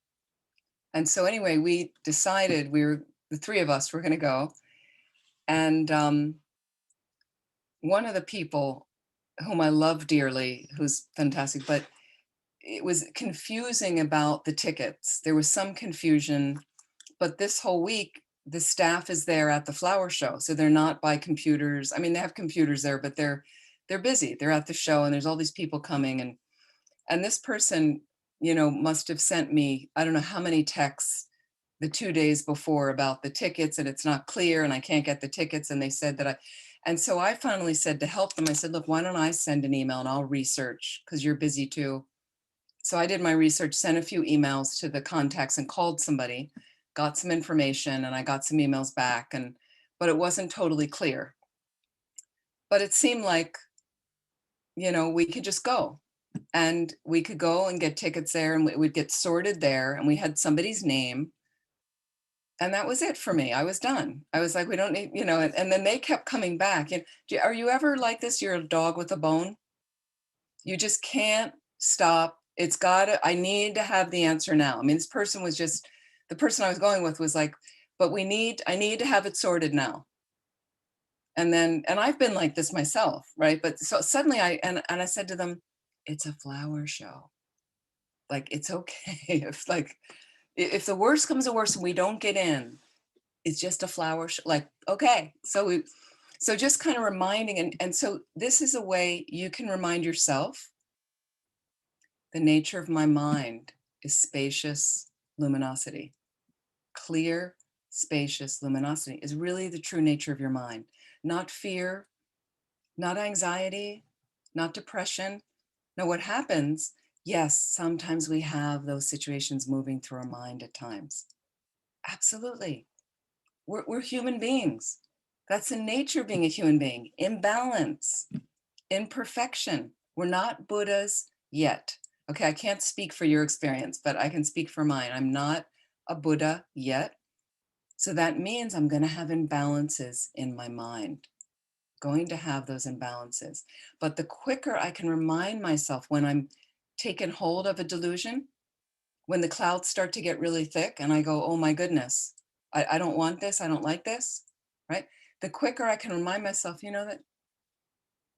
And so anyway, we decided the three of us were going to go. And one of the people whom I love dearly, who's fantastic, but it was confusing about the tickets. There was some confusion, but this whole week, the staff is there at the flower show. So they're not by computers. I mean, they have computers there, but they're busy. They're at the show, and there's all these people coming. And this person, must have sent me, I don't know how many texts the 2 days before about the tickets, and it's not clear, and I can't get the tickets. And they said and so I finally said, to help them, I said, look, why don't I send an email and I'll research, because you're busy too. So I did my research, sent a few emails to the contacts and called somebody, got some information, and I got some emails back, but it wasn't totally clear. But it seemed like, we could just go, and we could go and get tickets there, and it would get sorted there, and we had somebody's name. And that was it for me. I was done. I was like, we don't need, and then they kept coming back. And are you ever like this? You're a dog with a bone. You just can't stop. I need to have the answer now. I mean, this person was just, the person I was going with was like, but I need to have it sorted now. And I've been like this myself, right? But so suddenly I said to them, it's a flower show. Like, it's okay. If the worst comes to worst and we don't get in, it's just a flower show. Like, okay. So just kind of reminding, and so this is a way you can remind yourself. The nature of my mind is spacious luminosity. Clear, spacious luminosity is really the true nature of your mind. Not fear, not anxiety, not depression. Now, what happens, yes, sometimes we have those situations moving through our mind at times. Absolutely. We're human beings. That's the nature of being a human being. Imbalance, imperfection. We're not Buddhas yet. Okay, I can't speak for your experience, but I can speak for mine. I'm not a Buddha yet. So that means I'm going to have imbalances in my mind. Going to have those imbalances. But the quicker I can remind myself when I'm taken hold of a delusion, when the clouds start to get really thick and I go, oh my goodness, I don't want this, I don't like this. right? The quicker I can remind myself, that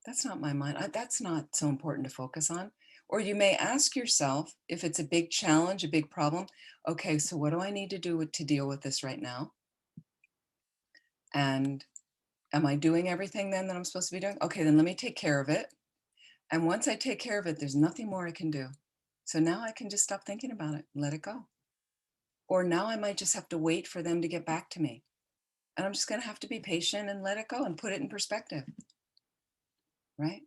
that's not my mind. That's not so important to focus on. Or you may ask yourself, if it's a big challenge, a big problem, okay, so what do I need to do to deal with this right now? And am I doing everything then that I'm supposed to be doing? Okay, then let me take care of it. And once I take care of it, there's nothing more I can do. So now I can just stop thinking about it and let it go. Or now I might just have to wait for them to get back to me. And I'm just going to have to be patient and let it go and put it in perspective. Right?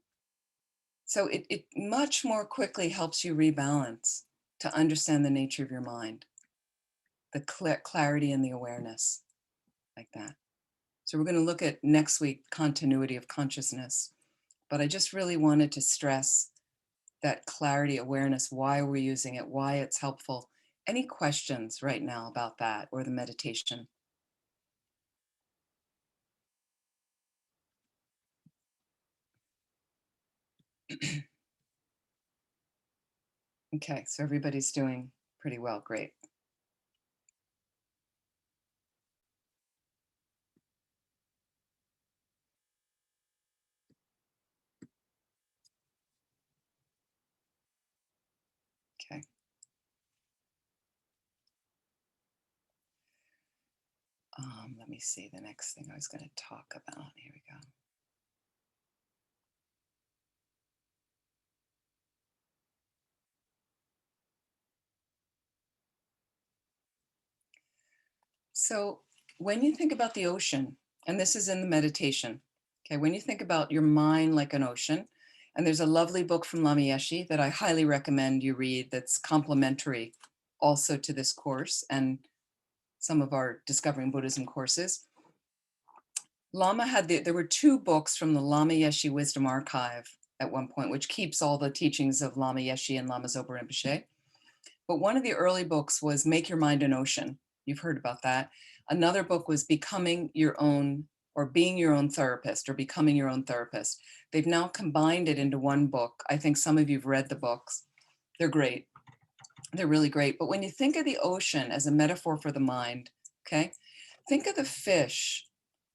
So it much more quickly helps you rebalance to understand the nature of your mind, the clarity and the awareness, like that. So we're going to look at next week, continuity of consciousness. But I just really wanted to stress that clarity, awareness, why we're using it, why it's helpful. Any questions right now about that or the meditation? Okay, so everybody's doing pretty well. Great. Okay. Let me see the next thing I was going to talk about. Here we go. So when you think about the ocean, and this is in the meditation, okay, when you think about your mind like an ocean, and there's a lovely book from Lama Yeshe that I highly recommend you read that's complementary also to this course and some of our Discovering Buddhism courses. Lama had, there were two books from the Lama Yeshe Wisdom Archive at one point, which keeps all the teachings of Lama Yeshe and Lama Zopa Rinpoche. But one of the early books was Make Your Mind an Ocean. You've heard about that. Another book was Becoming Your Own, or Being Your Own Therapist, or Becoming Your Own Therapist. They've now combined it into one book. I think some of you've read the books. They're great. They're really great. But when you think of the ocean as a metaphor for the mind, okay, think of the fish,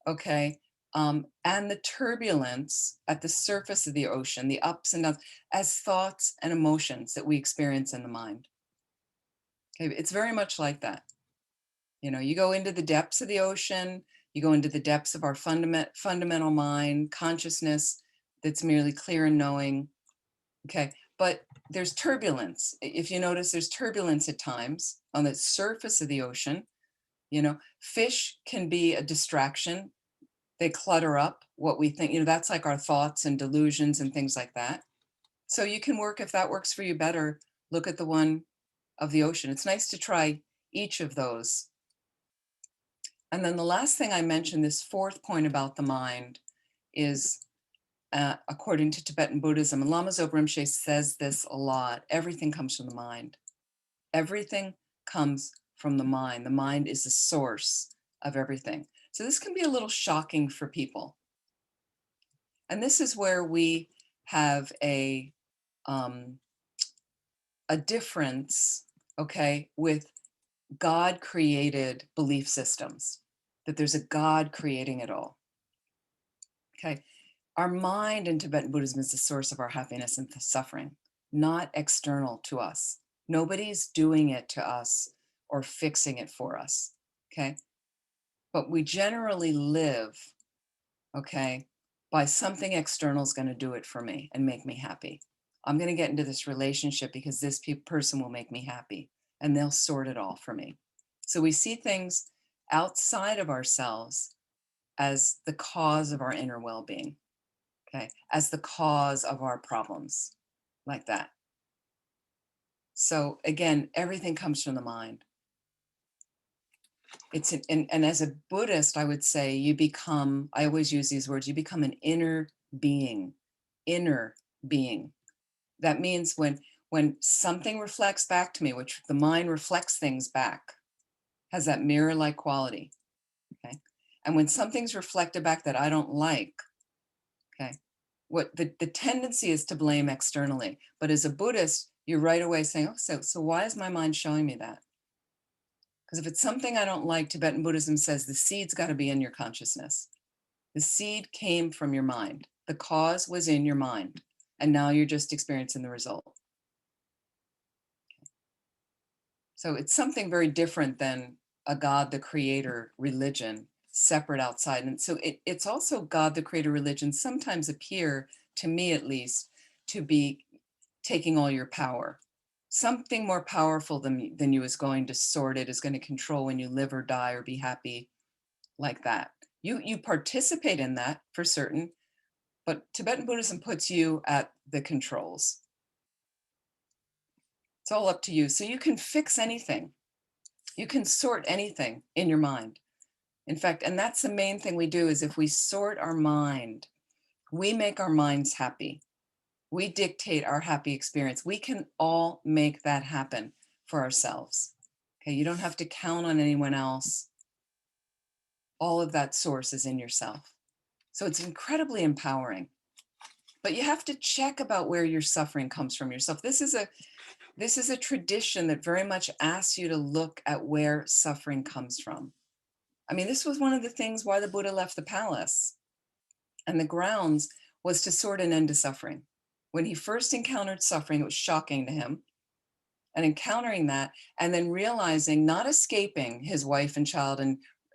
okay, and the turbulence at the surface of the ocean, the ups and downs, as thoughts and emotions that we experience in the mind. Okay, it's very much like that. You go into the depths of the ocean, you go into the depths of our fundamental mind, consciousness that's merely clear and knowing. Okay, but there's turbulence. If you notice, there's turbulence at times on the surface of the ocean. Fish can be a distraction. They clutter up what we think. That's like our thoughts and delusions and things like that. So you can work, if that works for you better, look at the one of the ocean. It's nice to try each of those. And then the last thing I mentioned, this fourth point about the mind, is according to Tibetan Buddhism, and Lama Zopa Rinpoche says this a lot, everything comes from the mind. Everything comes from the mind. The mind is the source of everything. So this can be a little shocking for people. And this is where we have a difference, okay, with God created belief systems, that there's a God creating it all. Okay, our mind in Tibetan Buddhism is the source of our happiness and suffering, not external to us. Nobody's doing it to us or fixing it for us. Okay, but we generally live, okay, by something external is going to do it for me and make me happy. I'm going to get into this relationship because this person will make me happy, and they'll sort it all for me. So we see things outside of ourselves as the cause of our inner well-being, okay, as the cause of our problems, like that. So again, everything comes from the mind. And as a Buddhist, I would say you become, I always use these words, you become an inner being. That means when something reflects back to me, which the mind reflects things back, has that mirror-like quality, okay? And when something's reflected back that I don't like, okay, what the tendency is to blame externally. But as a Buddhist, you're right away saying, oh, so why is my mind showing me that? Because if it's something I don't like, Tibetan Buddhism says the seed's got to be in your consciousness. The seed came from your mind. The cause was in your mind. And now you're just experiencing the result. So it's something very different than a God, the creator religion, separate outside. And so it's also God, the creator religion sometimes appear, to me at least, to be taking all your power. Something more powerful than you is going to sort it, is going to control when you live or die or be happy, like that. You participate in that for certain, but Tibetan Buddhism puts you at the controls. It's all up to you. So you can fix anything. You can sort anything in your mind. In fact, and that's the main thing we do, is if we sort our mind, we make our minds happy. We dictate our happy experience. We can all make that happen for ourselves. Okay, you don't have to count on anyone else. All of that source is in yourself. So it's incredibly empowering. But you have to check about where your suffering comes from yourself. This is a tradition that very much asks you to look at where suffering comes from. I mean, this was one of the things why the Buddha left the palace and the grounds, was to sort an end to suffering. When he first encountered suffering, it was shocking to him. And encountering that, and then realizing, not escaping his wife and child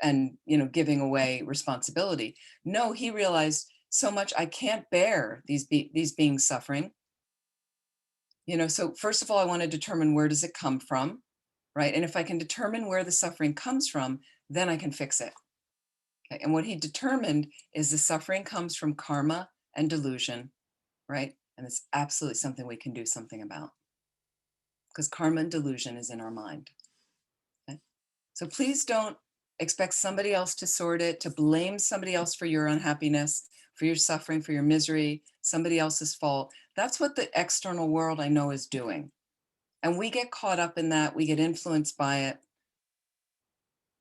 and giving away responsibility. No, he realized, so much I can't bear these beings suffering. So first of all, I want to determine, where does it come from, right? And if I can determine where the suffering comes from, then I can fix it. Okay. And what he determined is the suffering comes from karma and delusion, right? And it's absolutely something we can do something about, because karma and delusion is in our mind. Okay? So please don't expect somebody else to sort it, to blame somebody else for your unhappiness, for your suffering, for your misery, somebody else's fault. That's what the external world, I know, is doing. And we get caught up in that. We get influenced by it.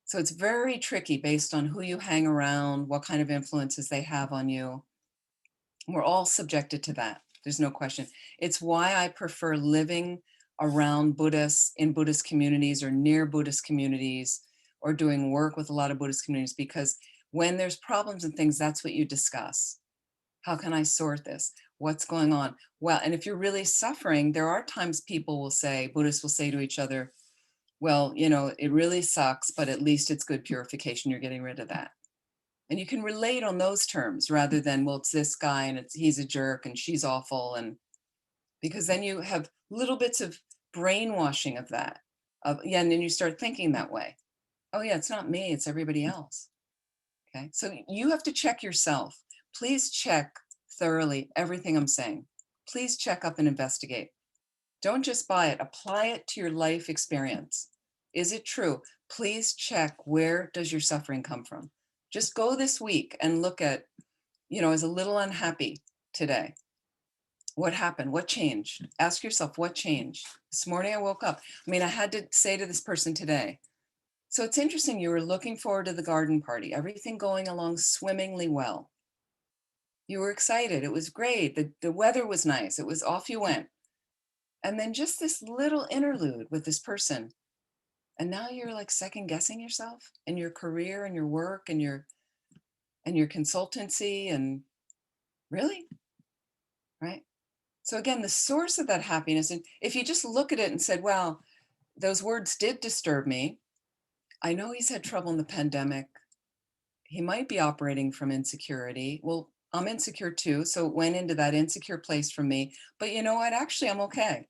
So it's very tricky based on who you hang around, what kind of influences they have on you. We're all subjected to that. There's no question. It's why I prefer living around Buddhists, in Buddhist communities or near Buddhist communities, or doing work with a lot of Buddhist communities, because when there's problems and things, that's what you discuss. How can I sort this? What's going on? Well, and if you're really suffering, there are times people will say, Buddhists will say to each other, well, it really sucks, but at least it's good purification. You're getting rid of that. And you can relate on those terms rather than, well, it's this guy and he's a jerk and she's awful. And because then you have little bits of brainwashing of that. And then you start thinking that way. Oh yeah, it's not me, it's everybody else. Okay, so you have to check yourself. Please check thoroughly everything I'm saying. Please check up and investigate. Don't just buy it, apply it to your life experience. Is it true? Please check, where does your suffering come from? Just go this week and look at, I was a little unhappy today. What happened? What changed? Ask yourself, what changed? This morning I woke up. I had to say to this person today. So it's interesting, you were looking forward to the garden party, everything going along swimmingly well. You were excited, it was great, the weather was nice, it was off you went. And then just this little interlude with this person. And now you're like second guessing yourself and your career and your work and your consultancy, and really, right? So again, the source of that happiness, and if you just look at it and said, wow, those words did disturb me. I know he's had trouble in the pandemic. He might be operating from insecurity. Well, I'm insecure too. So it went into that insecure place for me. But you know what? Actually, I'm okay.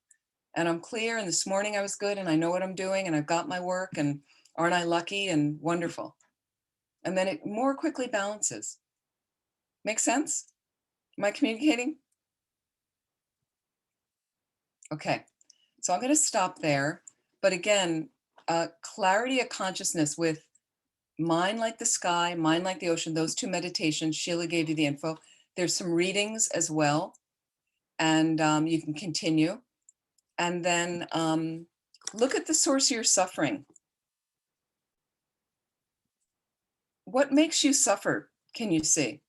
And I'm clear. And this morning I was good and I know what I'm doing and I've got my work, and aren't I lucky and wonderful? And then it more quickly balances. Make sense? Am I communicating? Okay. So I'm going to stop there. But again, clarity of consciousness with mind like the sky, mind like the ocean, those two meditations, Sheila gave you the info. There's some readings as well. And you can continue. And then look at the source of your suffering. What makes you suffer? Can you see?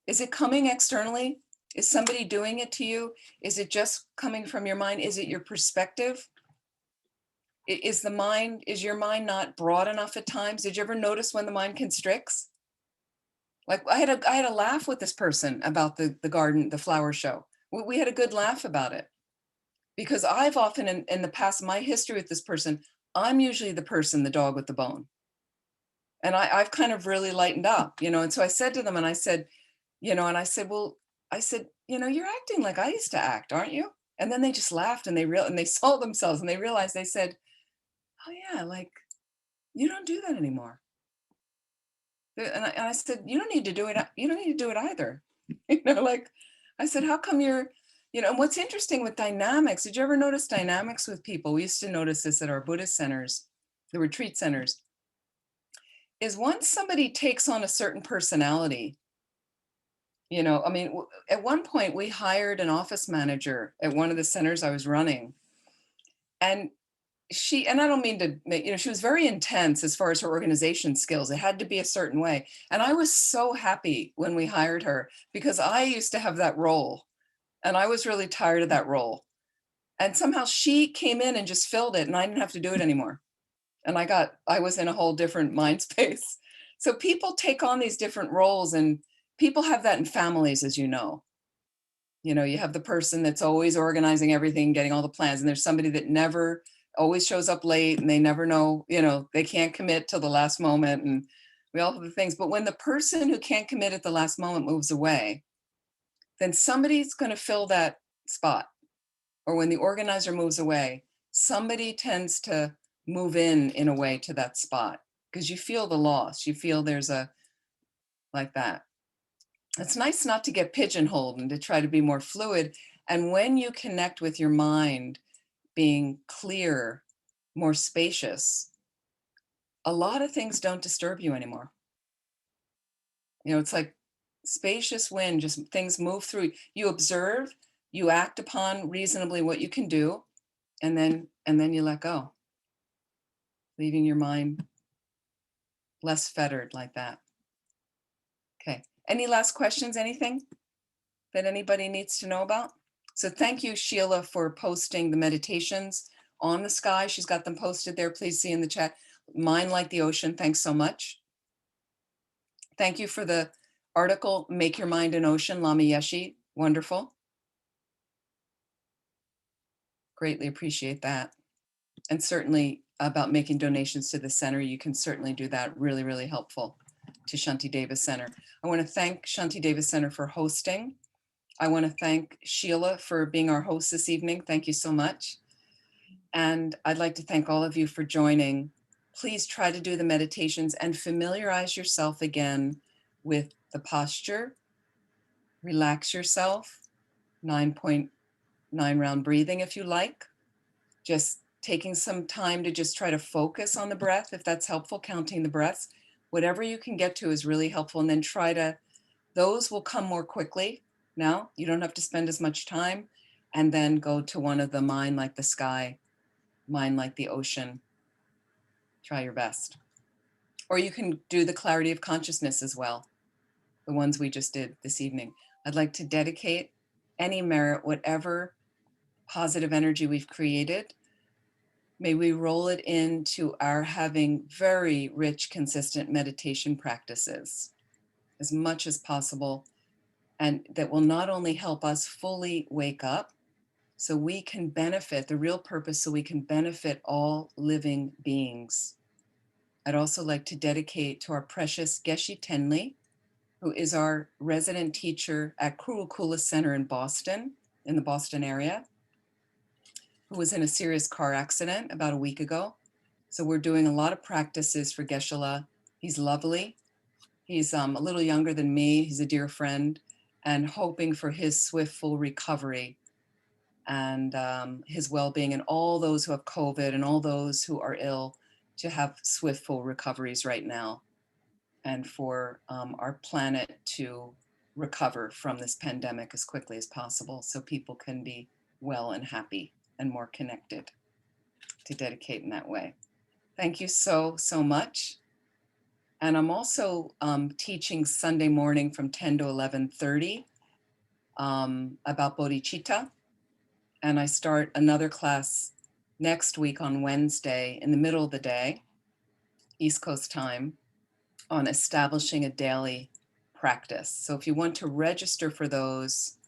Is it coming externally? Is somebody doing it to you? Is it just coming from your mind? Is it your perspective? Is your mind not broad enough at times? Did you ever notice when the mind constricts? Like I had a laugh with this person about the garden, the flower show. We had a good laugh about it because I've often in the past, my history with this person, I'm usually the person, the dog with the bone. And I've kind of really lightened up, and so I said to them and I said, and I said, you're acting like I used to act, aren't you? And then they just laughed and and they saw themselves and they realized, they said, oh yeah, like you don't do that anymore. And I said, you don't need to do it. You don't need to do it either. Like I said, how come and what's interesting with dynamics, did you ever notice dynamics with people? We used to notice this at our Buddhist centers, the retreat centers, is once somebody takes on a certain personality, I mean, at one point we hired an office manager at one of the centers I was running. And and I don't mean to make, she was very intense as far as her organization skills. It had to be a certain way. And I was so happy when we hired her because I used to have that role and I was really tired of that role. And somehow she came in and just filled it and I didn't have to do it anymore. And I was in a whole different mind space. So people take on these different roles and people have that in families, as you know. You have the person that's always organizing everything, getting all the plans, and there's somebody that never always shows up late and they never know, they can't commit till the last moment. And we all have the things. But when the person who can't commit at the last moment moves away, then somebody's going to fill that spot. Or when the organizer moves away, somebody tends to move in a way to that spot because you feel the loss. You feel there's like that. It's nice not to get pigeonholed and to try to be more fluid. And when you connect with your mind being clear, more spacious, a lot of things don't disturb you anymore. It's like spacious wind, just things move through. You observe, you act upon reasonably what you can do, and then you let go, leaving your mind less fettered like that. Okay. Any last questions? Anything that anybody needs to know about? So thank you, Sheila, for posting the meditations on the sky. She's got them posted there. Please see in the chat. Mind like the ocean. Thanks so much. Thank you for the article, Make Your Mind an Ocean, Lama Yeshe. Wonderful. Greatly appreciate that. And certainly about making donations to the center, you can certainly do that. Really, really helpful to Shanti Davis Center. I want to thank Shanti Davis Center for hosting. I want to thank Sheila for being our host this evening. Thank you so much. And I'd like to thank all of you for joining. Please try to do the meditations and familiarize yourself again with the posture. Relax yourself. 9.9 round breathing if you like. Just taking some time to just try to focus on the breath, if that's helpful, counting the breaths. Whatever you can get to is really helpful. And then those will come more quickly. Now, you don't have to spend as much time. And then go to one of the mind like the sky, mind like the ocean. Try your best. Or you can do the clarity of consciousness as well, the ones we just did this evening. I'd like to dedicate any merit, whatever positive energy we've created, may we roll it into our having very rich, consistent meditation practices as much as possible. And that will not only help us fully wake up, so we can benefit, the real purpose, so we can benefit all living beings. I'd also like to dedicate to our precious Geshe Tenli, who is our resident teacher at Kurukula Center in Boston, in the Boston area, who was in a serious car accident about a week ago. So we're doing a lot of practices for Geshe-la. He's lovely. He's a little younger than me. He's a dear friend, and hoping for his swift, full recovery and his well-being, and all those who have COVID and all those who are ill to have swift, full recoveries right now, and for our planet to recover from this pandemic as quickly as possible so people can be well and happy and more connected, to dedicate in that way. Thank you so, so much. And I'm also teaching Sunday morning from 10 to 11:30 about bodhicitta. And I start another class next week on Wednesday in the middle of the day, East Coast time, on establishing a daily practice. So if you want to register for those,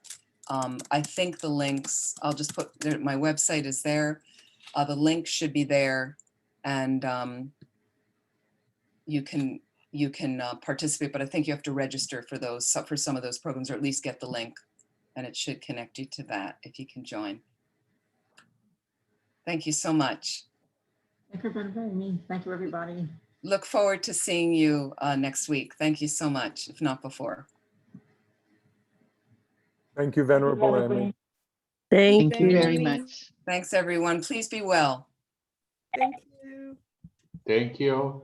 I think the links, I'll just put, my website is there. The link should be there, and you can participate, but I think you have to register for those, for some of those programs, or at least get the link, and it should connect you to that if you can join. Thank you so much. Thank you for inviting me. Thank you, everybody. Look forward to seeing you next week. Thank you so much, if not before. Thank you, Venerable Amy. Thank you you, very Amy. much. Thanks, everyone. Please be well. Thank you. Thank you.